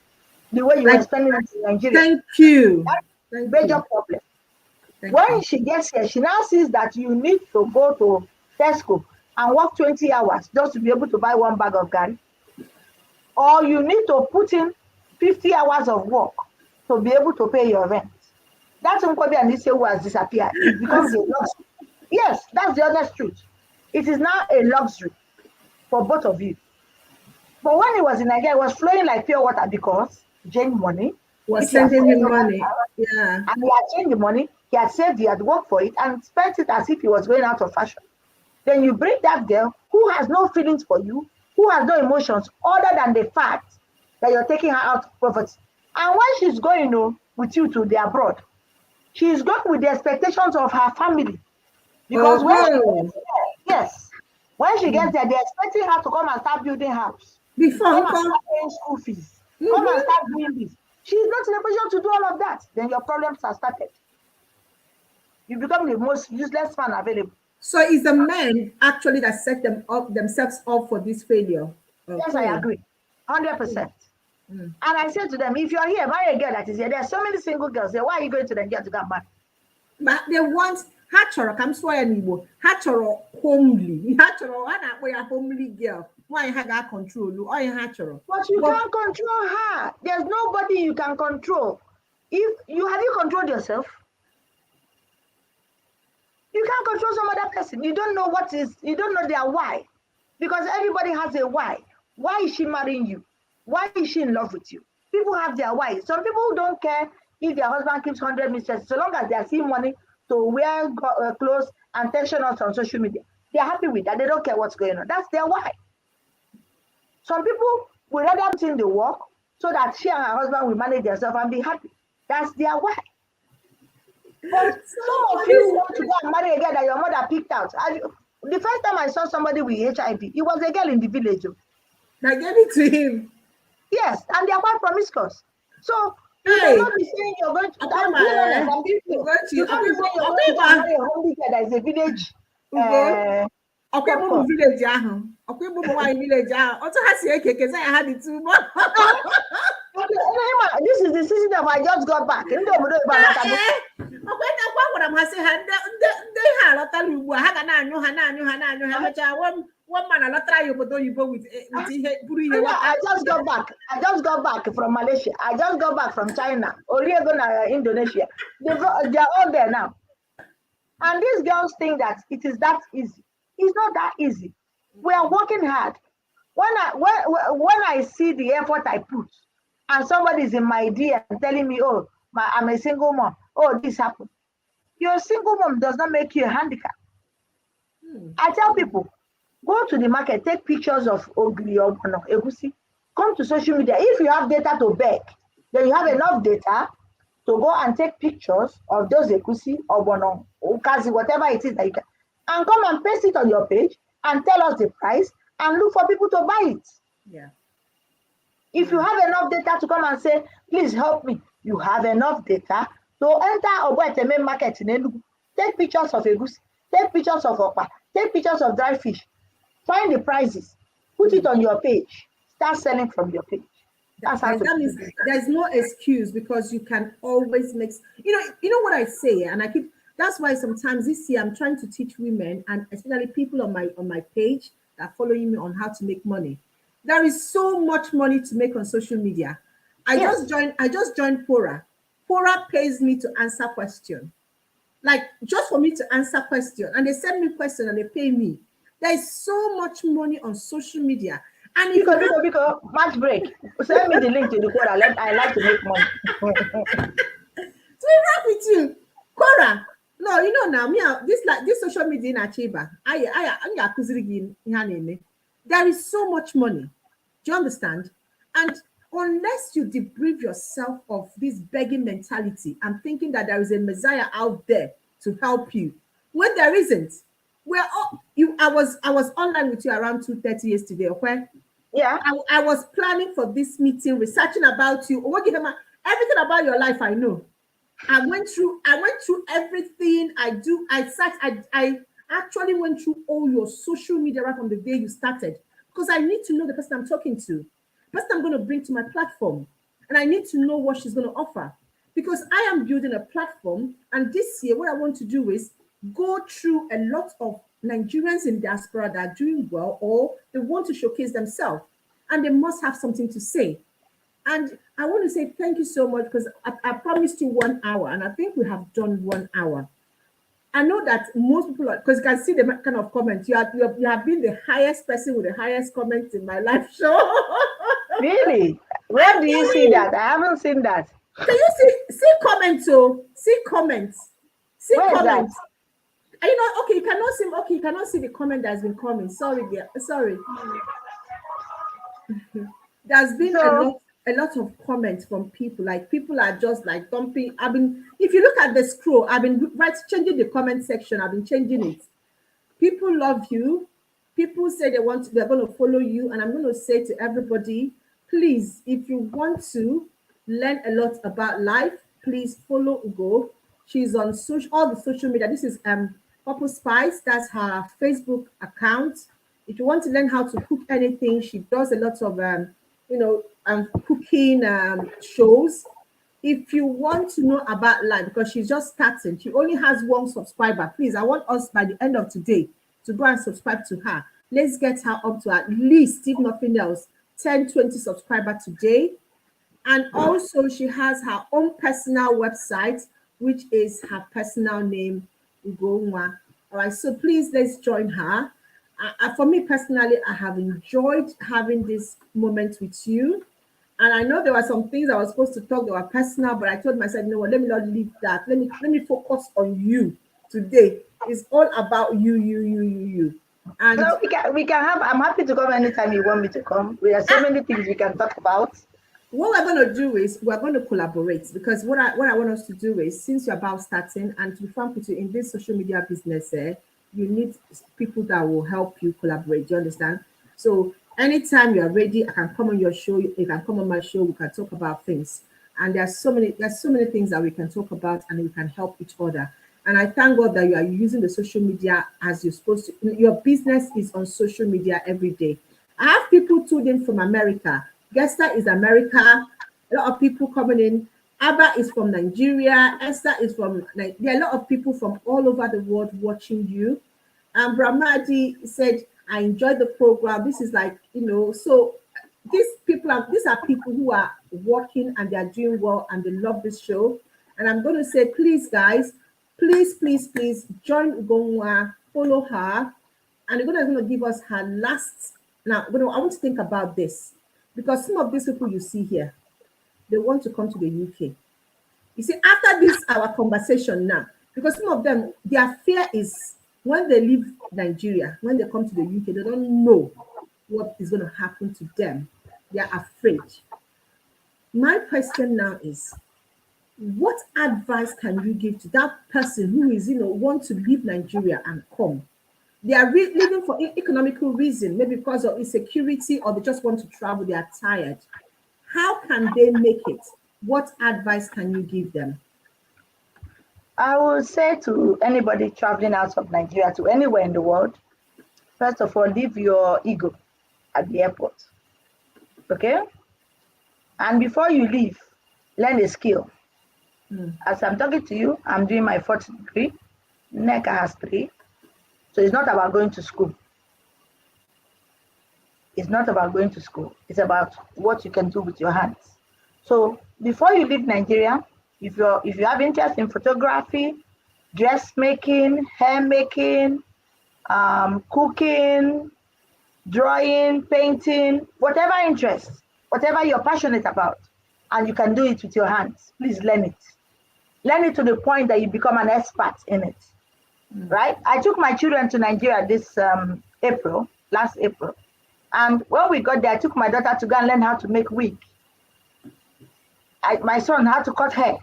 the way you were spending it in Nigeria. Thank you. That's a major problem. When she gets here, she now sees that you need to go to Tesco and work 20 hours just to be able to buy one bag of garri. Or you need to put in 50 hours of work to be able to pay your rent. That's Nkwobi and Isewu has disappeared. It becomes a luxury. Yes, that's the honest truth. It is now a luxury for both of you. But when he was in Nigeria, it was flowing like pure water because Jane money was sending him money. Yeah. And he had changed the money, he had saved, he had worked for it and spent it as if he was going out of fashion. Then you bring that girl who has no feelings for you, who has no emotions other than the fact that you're taking her out of poverty. And when she's going with you to the abroad, she's going with the expectations of her family. Because when she gets there, they're expecting her to come and start building house. Come and start paying school fees. Come and start doing this. She's not in a position to do all of that. Then your problems are started. You become the most useless man available. So it's the men actually that set themselves up for this failure. Okay. Yes, I agree. 100%. And I said to them, if you're here, marry a girl that is here. There are so many single girls here. Why are you going to Nigeria to get married? But they want Hachoro comes for anymore. Hachoro homely. Hachoro, a homely girl. Why have that control? Why Hachoro? But you can't control her. There's nobody you can control. If you have you controlled yourself? You can't control some other person. You don't know you don't know their why. Because everybody has a why. Why is she marrying you? Why is she in love with you? People have their why. Some people don't care if their husband keeps 100 mistresses, so long as they are seeing money to wear clothes and tension us on social media. They are happy with that. They don't care what's going on. That's their why. Some people would rather put in the work so that she and her husband will manage themselves and be happy. That's their why. But some of you want to go and marry a girl that your mother picked out. The first time I saw somebody with HIV, it was a girl in the village. I gave it to him. Yes, and they are quite promiscuous. So you cannot be saying you're going to marry a homely girl that is a village. Village. Also has I had it too. This is the season of I just got back. One man, I'll try you, but don't you go with I just got back. I just got back from Malaysia. I just got back from China. Or you're going to Indonesia. They're all there now. And these girls think that it is that easy. It's not that easy. We are working hard. When I see the effort I put, and somebody is in my DM telling me, oh, I'm a single mom. Oh, this happened. Your single mom does not make you a handicap. I tell people, go to the market, take pictures of Ogri or Egusi. Come to social media. If you have data to beg, then you have enough data to go and take pictures of those Egusi or Bono, Okazi, whatever it is that you can, and come and paste it on your page and tell us the price and look for people to buy it. Yeah. If you have enough data to come and say, please help me, you have enough data to enter Obueteme market in Enugu. Take pictures of Egusi, take pictures of Okpa, take pictures of dry fish, find the prices, put it on your page, start selling from your page. That's how to That means there's no excuse because you can always make, you know what I say, and I keep, that's why sometimes this year I'm trying to teach women and especially people on my page that are following me on how to make money. There is so much money to make on social media. I just joined Quora. Quora pays me to answer question. Like just for me to answer question, and they send me question and they pay me. There is so much money on social media. And if because match break. Send me the link to the code. I like to make money. to be frank with you, Quora. No, you know now me this social media in Achiba. There is so much money. Do you understand? And unless you deprive yourself of this begging mentality and thinking that there is a messiah out there to help you, when there isn't, I was online with you around 2:30 yesterday, okay? Yeah. I was planning for this meeting, researching about you, everything about your life I know. I went through everything I actually went through all your social media right from the day you started because I need to know the person I'm talking to, the person I'm going to bring to my platform, and I need to know what she's going to offer because I am building a platform. And this year, what I want to do is go through a lot of Nigerians in diaspora that are doing well or they want to showcase themselves and they must have something to say. And I want to say thank you so much because I promised you 1 hour and I think we have done 1 hour. I know that most people, because you can see the kind of comments, you have been the highest person with the highest comments in my live show. Really? Where do you see that? I haven't seen that. Can you see comments? Oh, see comments. See Where comments. is that? Okay, you cannot see the comment that's been coming. Sorry, dear. Sorry. There's been a lot of comments from people. Like people are just like dumping. If you look at the scroll, I've been changing the comment section. I've been changing it. People love you. People say they're going to follow you. And I'm going to say to everybody, please, if you want to learn a lot about life, please follow Ugo. She's on all the social media. This is Purple Spice. That's her Facebook account. If you want to learn how to cook anything, she does a lot of cooking shows. If you want to know about life, because she's just starting, she only has 1 subscriber. Please, I want us by the end of today to go and subscribe to her. Let's get her up to at least, if nothing else, 10-20 subscribers today. And also she has her own personal website, which is her personal name, Ugonwa. All right, so please let's join her. For me personally, I have enjoyed having this moment with you. And I know there were some things I was supposed to talk that were personal, but I told myself, no, let me not leave that. Let me focus on you today. It's all about you. And no, we can have. I'm happy to come anytime you want me to come. We have so many things we can talk about. What we're going to do is we're going to collaborate because what I want us to do is, since you're about starting, and to be frank with you, in this social media business, you need people that will help you collaborate. Do you understand? So anytime you're ready, I can come on your show. You can come on my show. We can talk about things. And there's so many things that we can talk about, and we can help each other. And I thank God that you are using the social media as you're supposed to. Your business is on social media every day. I have people tuned in from America. Gesta is America. A lot of people coming in. Abba is from Nigeria. Esther is from Nigeria. There are a lot of people from all over the world watching you. And Brahmadi said, I enjoyed the program. This is like, so these are people who are working and they are doing well and they love this show. And I'm going to say, please, guys, please join Ugonwa, follow her. And Ugonwa is going to give us her last. Now, I want to think about this because some of these people you see here, they want to come to the UK. You see, after this, our conversation now, because some of them, their fear is when they leave Nigeria, when they come to the UK, they don't know what is going to happen to them. They are afraid. My question now is, what advice can you give to that person who is, want to leave Nigeria and come? They are leaving for economical reason, maybe because of insecurity, or they just want to travel, they are tired. How can they make it? What advice can you give them? I will say to anybody traveling out of Nigeria to anywhere in the world, first of all, leave your ego at the airport. Okay? And before you leave, learn a skill. Mm. As I'm talking to you, I'm doing my 4th degree. NECA has 3. So it's not about going to school. It's not about going to school. It's about what you can do with your hands. So before you leave Nigeria, if you have interest in photography, dressmaking, hair making, cooking, drawing, painting, whatever interest, whatever you're passionate about, and you can do it with your hands, please learn it. Learn it to the point that you become an expert in it. Right? I took my children to Nigeria this last April. And when we got there, I took my daughter to go and learn how to make wig. My son had to cut hair.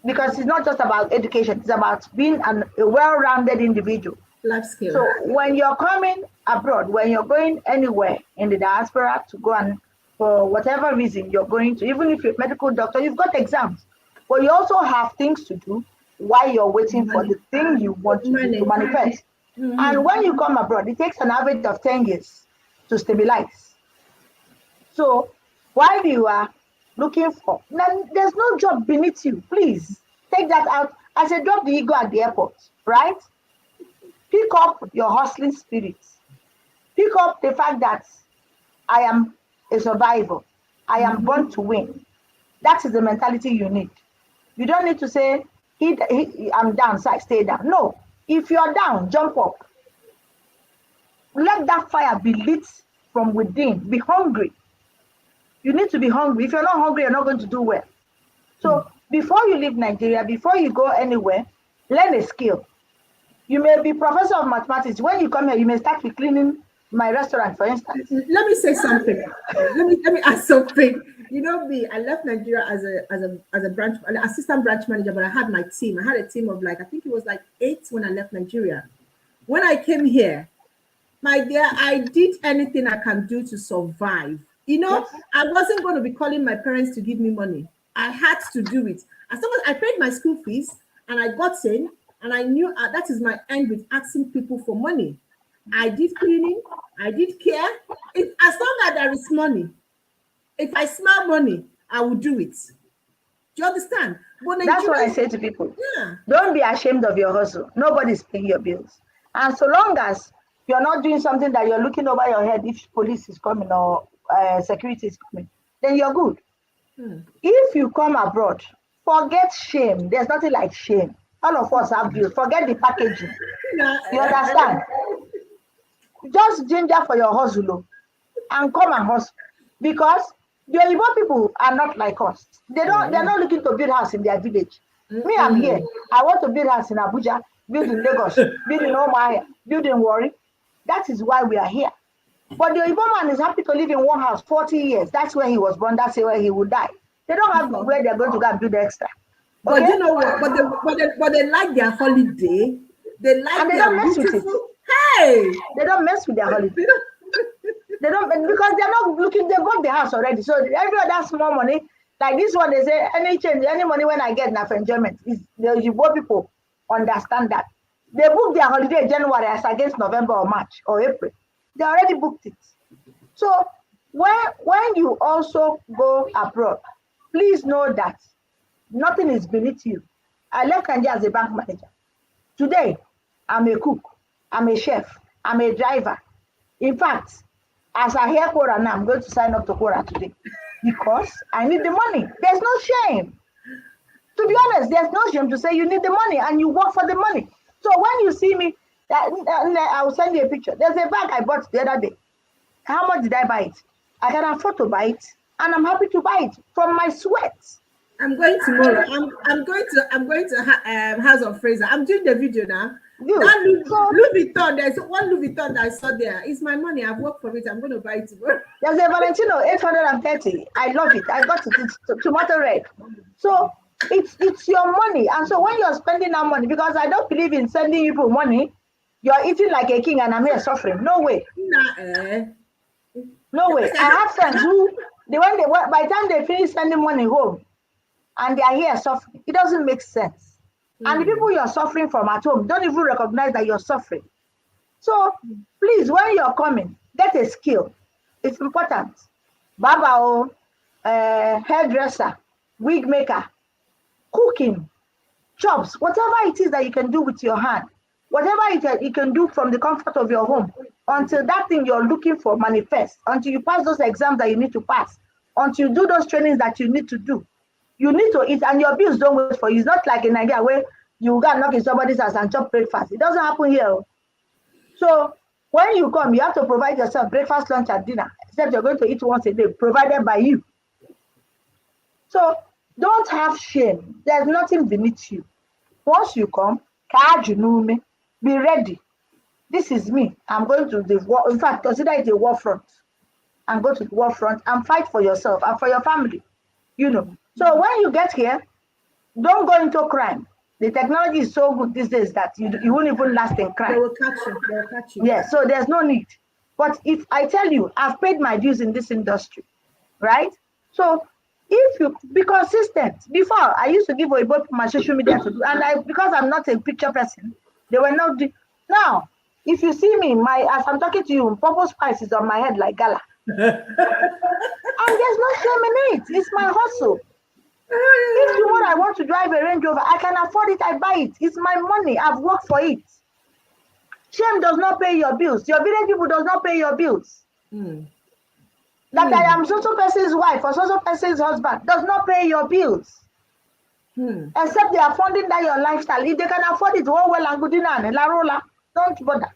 Because it's not just about education, it's about being a well-rounded individual. Life skill. So when you're coming abroad, when you're going anywhere in the diaspora to go and for whatever reason you're going to, even if you're a medical doctor, you've got exams. But you also have things to do while you're waiting for the thing you want to manifest. And when you come abroad, it takes an average of 10 years to stabilize. So while you are looking for, there's no job beneath you. Please take that out. I said, drop the ego at the airport, right? Pick up your hustling spirit. Pick up the fact that I am a survivor. I am born to win. That is the mentality you need. You don't need to say, I'm down, so I stay down. No. If you're down, jump up. Let that fire be lit from within. Be hungry. You need to be hungry. If you're not hungry, you're not going to do well. So before you leave Nigeria, before you go anywhere, learn a skill. You may be professor of mathematics. When you come here, you may start with cleaning my restaurant, for instance. Let me say something. Let me ask something. You know me, I left Nigeria as a branch, an assistant branch manager, but I had my team. I had a team of I think it was 8 when I left Nigeria. When I came here, my dear, I did anything I can do to survive. You know, yes. I wasn't going to be calling my parents to give me money. I had to do it. As long as I paid my school fees and I got in, and I knew that is my end with asking people for money. I did cleaning, I did care. As long as there is money, if I smell money, I will do it. Do you understand? But that's what I say to people. Yeah. Don't be ashamed of your hustle. Nobody's paying your bills. And so long as you're not doing something that you're looking over your head if police is coming or security is coming, then you're good. If you come abroad, forget shame. There's nothing like shame. All of us have bills. Forget the packaging. You understand? Just ginger for your hustle and come and hustle. Because the Igbo people are not like us. They're not looking to build house in their village. Me, I'm here. I want to build house in Abuja, build in Lagos, build in Omaya, build in Warri. That is why we are here. But the Igbo man is happy to live in one house 40 years. That's where he was born. That's where he would die. They don't have where they're going to go and build extra. But you know what? But they like their holiday. They like and they don't mess with it. Hey, they don't mess with their holiday. They don't, because they're not looking. They bought the house already. So every other small money, like this one, they say any money when I get enough enjoyment is the Igbo people understand that they book their holiday January as against November or March or April. They already booked it. So when you also go abroad, please know that nothing is beneath you. I left Nigeria as a bank manager. Today, I'm a cook, I'm a chef, I'm a driver. In fact, as I hear Quora now, I'm going to sign up to Quora today because I need the money. There's no shame. To be honest, there's no shame to say you need the money and you work for the money. So when you see me, I will send you a picture. There's a bag I bought the other day. How much did I buy it? I can afford to buy it, and I'm happy to buy it from my sweat. I'm going tomorrow. I'm going to House of Fraser. I'm doing the video now. That Louis Vuitton. There's one Louis Vuitton that I saw there. It's my money. I've worked for it. I'm going to buy it tomorrow. There's a Valentino 830. I love it. I got it. It's tomato red. So it's your money. And so when you're spending that money, because I don't believe in sending people money, you're eating like a king and I'm here suffering. No way. No way. I have friends who by the time they finish sending money home and they are here suffering, it doesn't make sense. And the people you're suffering from at home don't even recognize that you're suffering. So please, when you're coming, get a skill. It's important. Baba, hairdresser, wig maker, cooking, jobs, whatever it is that you can do with your hand, whatever you can do from the comfort of your home, until that thing you're looking for manifests, until you pass those exams that you need to pass, until you do those trainings that you need to do. You need to eat, and your bills don't wait for you. It's not like in Nigeria where you got knock in somebody's house and chop breakfast. It doesn't happen here. So when you come, you have to provide yourself breakfast, lunch, and dinner, except you're going to eat once a day, provided by you. So don't have shame. There's nothing beneath you. Once you come, be ready. This is me. I'm going to the war. In fact, consider it a war front. And go to the war front and fight for yourself and for your family. So when you get here, don't go into crime. The technology is so good these days that you won't even last in crime. They will catch you. They will catch you. Yeah, so there's no need. But if I tell you, I've paid my dues in this industry, right? So if you be consistent. Before, I used to give away my social media to do, and because I'm not a picture person, they were not. Now, if you see me, as I'm talking to you, purple spice is on my head like gala. And there's no shame in it. It's my hustle. If tomorrow I want to drive a Range Rover, I can afford it, I buy it. It's my money. I've worked for it. Shame does not pay your bills. Your village people does not pay your bills. That I am so person's wife or so person's husband does not pay your bills. Except they are funding that your lifestyle. If they can afford it, oh well and good enough. Don't bother.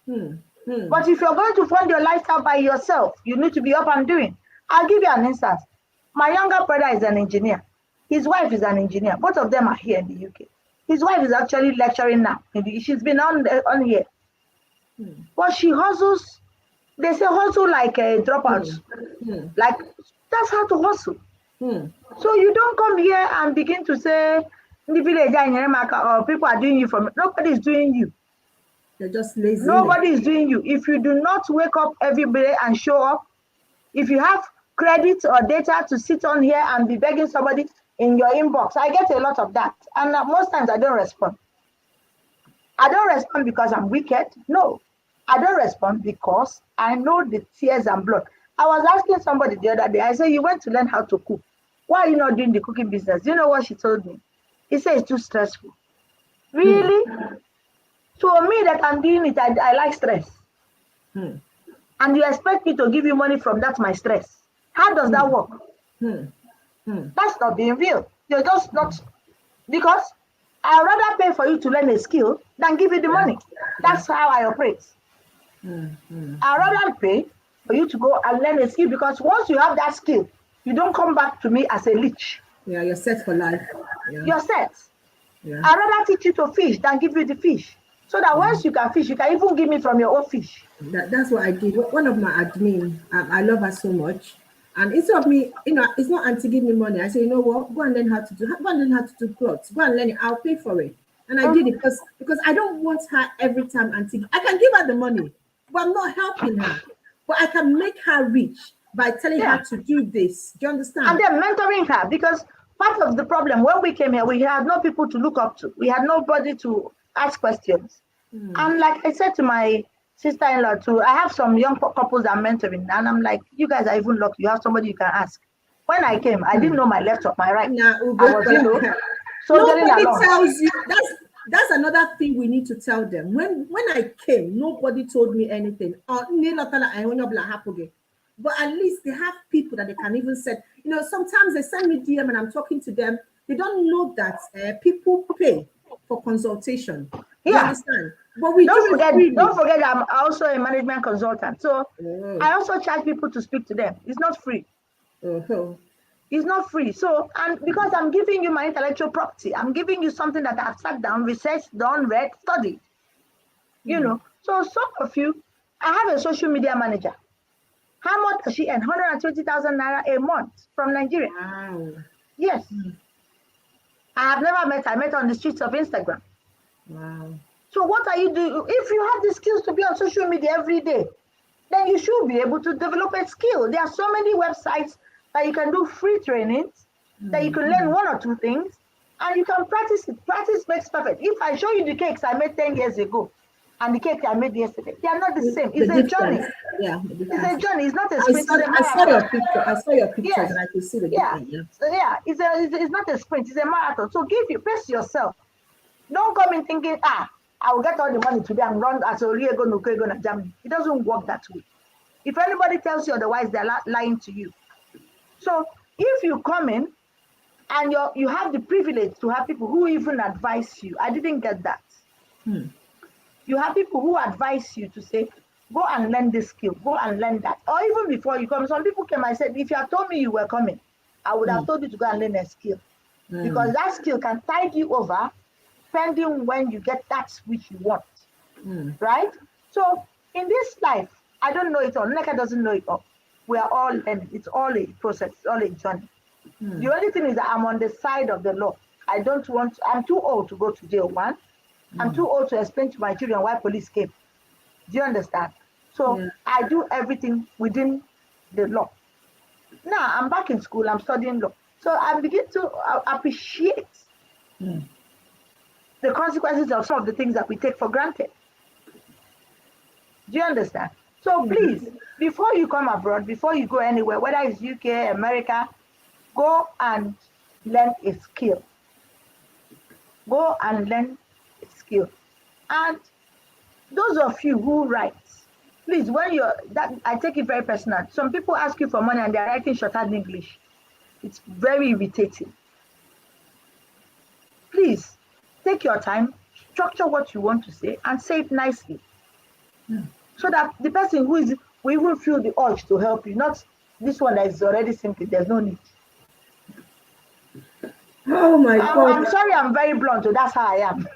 But if you're going to fund your lifestyle by yourself, you need to be up and doing. I'll give you an instance. My younger brother is an engineer. His wife is an engineer. Both of them are here in the UK. His wife is actually lecturing now. She's been on here. But she hustles. They say hustle like a dropout. Like, that's how to hustle. So you don't come here and begin to say, in the village, or people are doing you from. Nobody is doing you. They're just lazy. Nobody is doing you. If you do not wake up every day and show up, if you have credit or data to sit on here and be begging somebody in your inbox, I get a lot of that. And most times I don't respond. I don't respond because I'm wicked. No, I don't respond because I know the tears and blood. I was asking somebody the other day, I said, you went to learn how to cook. Why are you not doing the cooking business? Do you know what she told me? He said it's too stressful. Really? So me that I'm doing it, I like stress. And you expect me to give you money from that, my stress. How does that work? That's not being real. You're just not, because I'd rather pay for you to learn a skill than give you the money. That's how I operate. I'd rather pay for you to go and learn a skill, because once you have that skill, you don't come back to me as a leech. Yeah, you're set for life. Yeah. You're set. Yeah. I'd rather teach you to fish than give you the fish. So that once you can fish, you can even give me from your own fish. That's what I did. One of my admin, I love her so much. And instead of me, it's not auntie give me money. I say, you know what? Go and learn how to do clothes. Go and learn it. I'll pay for it. And I did it because I don't want her every time auntie. I can give her the money, but I'm not helping her. But I can make her rich by telling her to do this. Do you understand? And then mentoring her, because part of the problem when we came here, we had no people to look up to. We had nobody to ask questions. And like I said to my sister-in-law too, I have some young couples I'm mentoring, and I'm like, you guys are even lucky. You have somebody you can ask. When I came, I didn't know my left or my right. I was, nobody tells you. That's another thing we need to tell them. When I came, nobody told me anything. But at least they have people that they can even send. Sometimes they send me DM and I'm talking to them. They don't know that people pay for consultation. You understand? But we don't forget I'm also a management consultant. So I also charge people to speak to them. It's not free. It's not free. So, and because I'm giving you my intellectual property, I'm giving you something that I've sat down, researched, done, read, studied. So some of you, I have a social media manager. How much does she earn? 120,000 naira a month from Nigeria. Wow. Yes. I have never met her. I met her on the streets of Instagram. Wow. So what are you doing? If you have the skills to be on social media every day, then you should be able to develop a skill. There are so many websites that you can do free trainings, that you can learn one or two things, and you can practice it. Practice makes perfect. If I show you the cakes I made 10 years ago, and the cake I made yesterday, they are not the same. The It's a journey. difference. Yeah, the It's difference. a journey. It's not a I sprint. saw, It's a I saw your marathon. picture. I saw your pictures, Yes. and I could see the Yeah. difference. Yeah. So yeah, it's not a sprint. It's a marathon. So pace yourself. Don't come in thinking, I will get all the money today and run as a real go to Germany. It doesn't work that way. If anybody tells you otherwise, they're lying to you. So if you come in and you have the privilege to have people who even advise you, I didn't get that. You have people who advise you to say, go and learn this skill, go and learn that. Or even before you come, some people came and said, if you had told me you were coming, I would have told you to go and learn a skill. Because that skill can tide you over, depending when you get that which you want. Right? So in this life, I don't know it all. Neka doesn't know it all. We are all learning. It's all a process, it's all a journey. The only thing is that I'm on the side of the law. I'm too old to go to jail, one. I'm too old to explain to my children why police came. Do you understand? So I do everything within the law. Now I'm back in school, I'm studying law. So I begin to appreciate the consequences of some of the things that we take for granted. Do you understand? So please, before you come abroad, before you go anywhere, whether it's UK, America, go and learn a skill. Go and learn a skill. And those of you who write, please, I take it very personal. Some people ask you for money and they're writing shorthand English. It's very irritating. Please, take your time, structure what you want to say, and say it nicely. So that the person will even feel the urge to help you, not this one that is already simple. There's no need. Oh my God. I'm sorry, I'm very blunt, so that's how I am.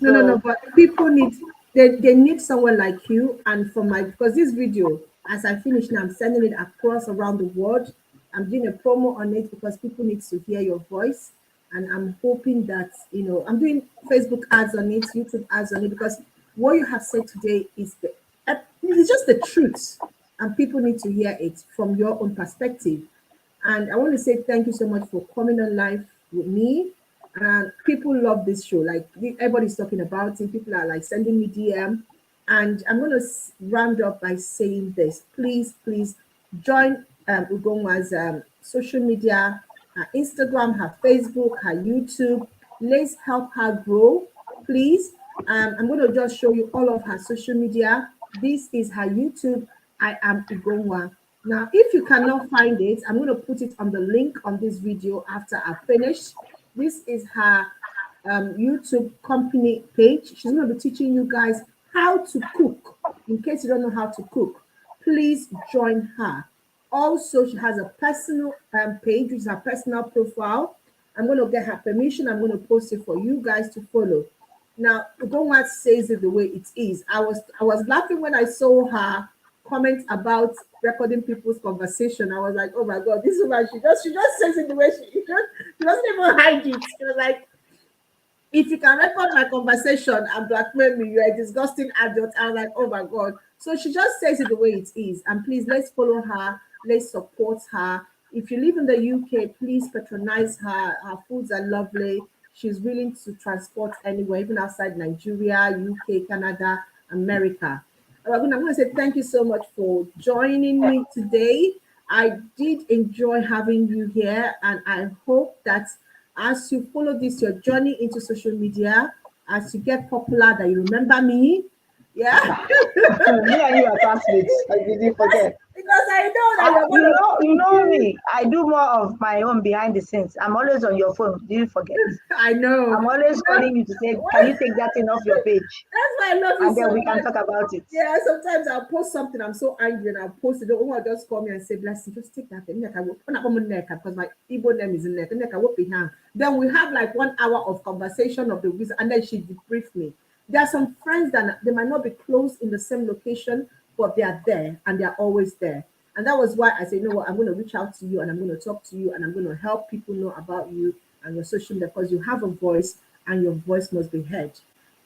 No, but people need, they need someone like you. And because this video, as I finish now, I'm sending it across around the world. I'm doing a promo on it because people need to hear your voice. And I'm hoping that, I'm doing Facebook ads on it, YouTube ads on it, because what you have said today is it's just the truth. And people need to hear it from your own perspective. And I want to say thank you so much for coming on live with me. And people love this show. Like everybody's talking about it. People are like sending me DM. And I'm going to round up by saying this. Please join Ugonwa's social media, her Instagram, her Facebook, her YouTube. Let's help her grow. Please. I'm going to just show you all of her social media. This is her YouTube. I am Ugonwa. Now, if you cannot find it, I'm going to put it on the link on this video after I finish. This is her YouTube company page. She's going to be teaching you guys how to cook. In case you don't know how to cook, please join her. Also, she has a personal page, which is her personal profile. I'm going to get her permission. I'm going to post it for you guys to follow. Now, Ugonwa says it the way it is. I was laughing when I saw her comment about recording people's conversation. I was like, oh my God, this woman, she just says it the way she doesn't even hide it. She was like, if you can record my conversation and blackmail me, you're a disgusting adult. I was like, oh my God. So she just says it the way it is. And please, let's follow her. Let's support her. If you live in the UK, please patronize her. Her foods are lovely. She's willing to transport anywhere, even outside Nigeria, UK, Canada, America. I'm going to say thank you so much for joining me today. I did enjoy having you here, and I hope that as you follow this, your journey into social media, as you get popular, that you remember me. Yeah. Me and you are classmates. I didn't forget. Because I know that you know me. I do more of my own behind the scenes. I'm always on your phone. Do you forget? I know. I'm always calling you to say, can you take that thing off your page? That's why I love you and so then we much. can talk about it. Yeah, sometimes I'll post something, I'm so angry, and I'll post it. The woman will just call me and say, Blessing, just take that thing. Because my Igbo name is in there. Then we have like 1 hour of conversation of the reason, and then she debriefed me. There are some friends that they might not be close in the same location, but they are there and they're always there. And that was why I said, you know what, I'm going to reach out to you and I'm going to talk to you and I'm going to help people know about you and your social media, because you have a voice and your voice must be heard.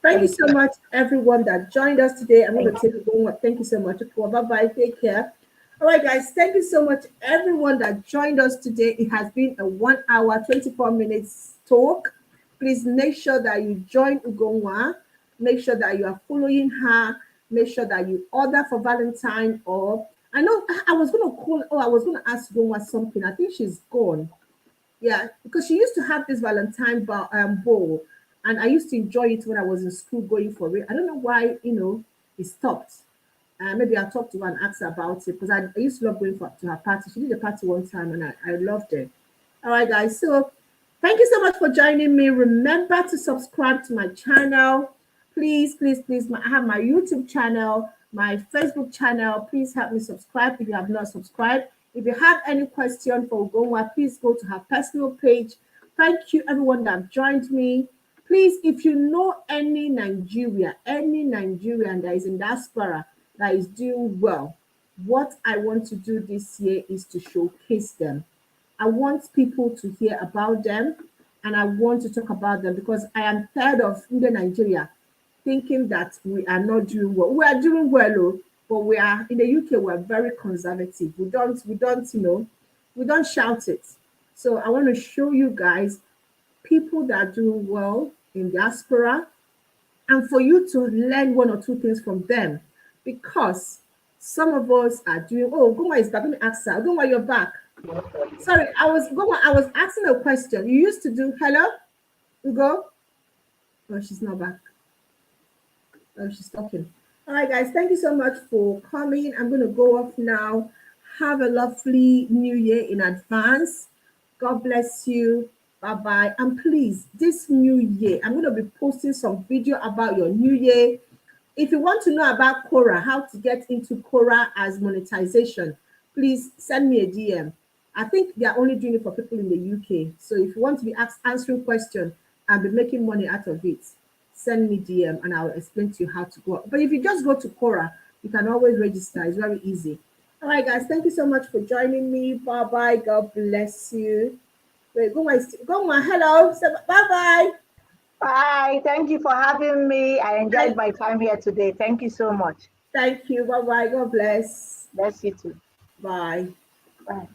Thank you so much, everyone that joined us today. I'm going to take it home. Thank you so much. Bye-bye. Take care. All right, guys. Thank you so much, everyone that joined us today. It has been a 1 hour, 24 minutes talk. Please make sure that you join Ugonwa Make sure that you are following her. Make sure that you order for Valentine. Or I know I was gonna call. Oh, I was gonna ask Gonwa something. I think she's gone. Yeah, because she used to have this Valentine bowl, and I used to enjoy it when I was in school going for it. I don't know why, it stopped. Maybe I'll talk to her and ask her about it, because I used to love going to her party. She did a party one time and I loved it. All right, guys. So thank you so much for joining me. Remember to subscribe to my channel. Please, please, please. I have my YouTube channel, my Facebook channel. Please help me subscribe if you have not subscribed. If you have any question for Ugonwa, please go to her personal page. Thank you, everyone that joined me. Please, if you know any Nigerian that is in diaspora that is doing well, what I want to do this year is to showcase them. I want people to hear about them, and I want to talk about them, because I am tired of Nigeria thinking that we are not doing well. We are doing well, but we are in the UK. We are very conservative. We don't shout it. So I want to show you guys people that are doing well in diaspora, and for you to learn one or two things from them, because some of us are doing. Oh, Goma is back. Let me ask her. Goma, you're back. Sorry, I was asking a question. You used to do. Hello, Ugo. Oh, she's not back. Oh, she's talking. All right, guys. Thank you so much for coming. I'm going to go off now. Have a lovely New Year in advance. God bless you. Bye-bye. And please, this New Year, I'm going to be posting some video about your New Year. If you want to know about Quora, how to get into Quora as monetization, please send me a DM. I think they are only doing it for people in the UK. So if you want to be answering questions and be making money out of it, send me DM and I'll explain to you how to go. But if you just go to Quora, you can always register. It's very easy. All right, guys. Thank you so much for joining me. Bye-bye. God bless you. Wait, go on. Hello. Bye-bye. Bye. Thank you for having me. I enjoyed my time here today. Thank you so much. Thank you. Bye-bye. God bless. Bless you too. Bye. Bye.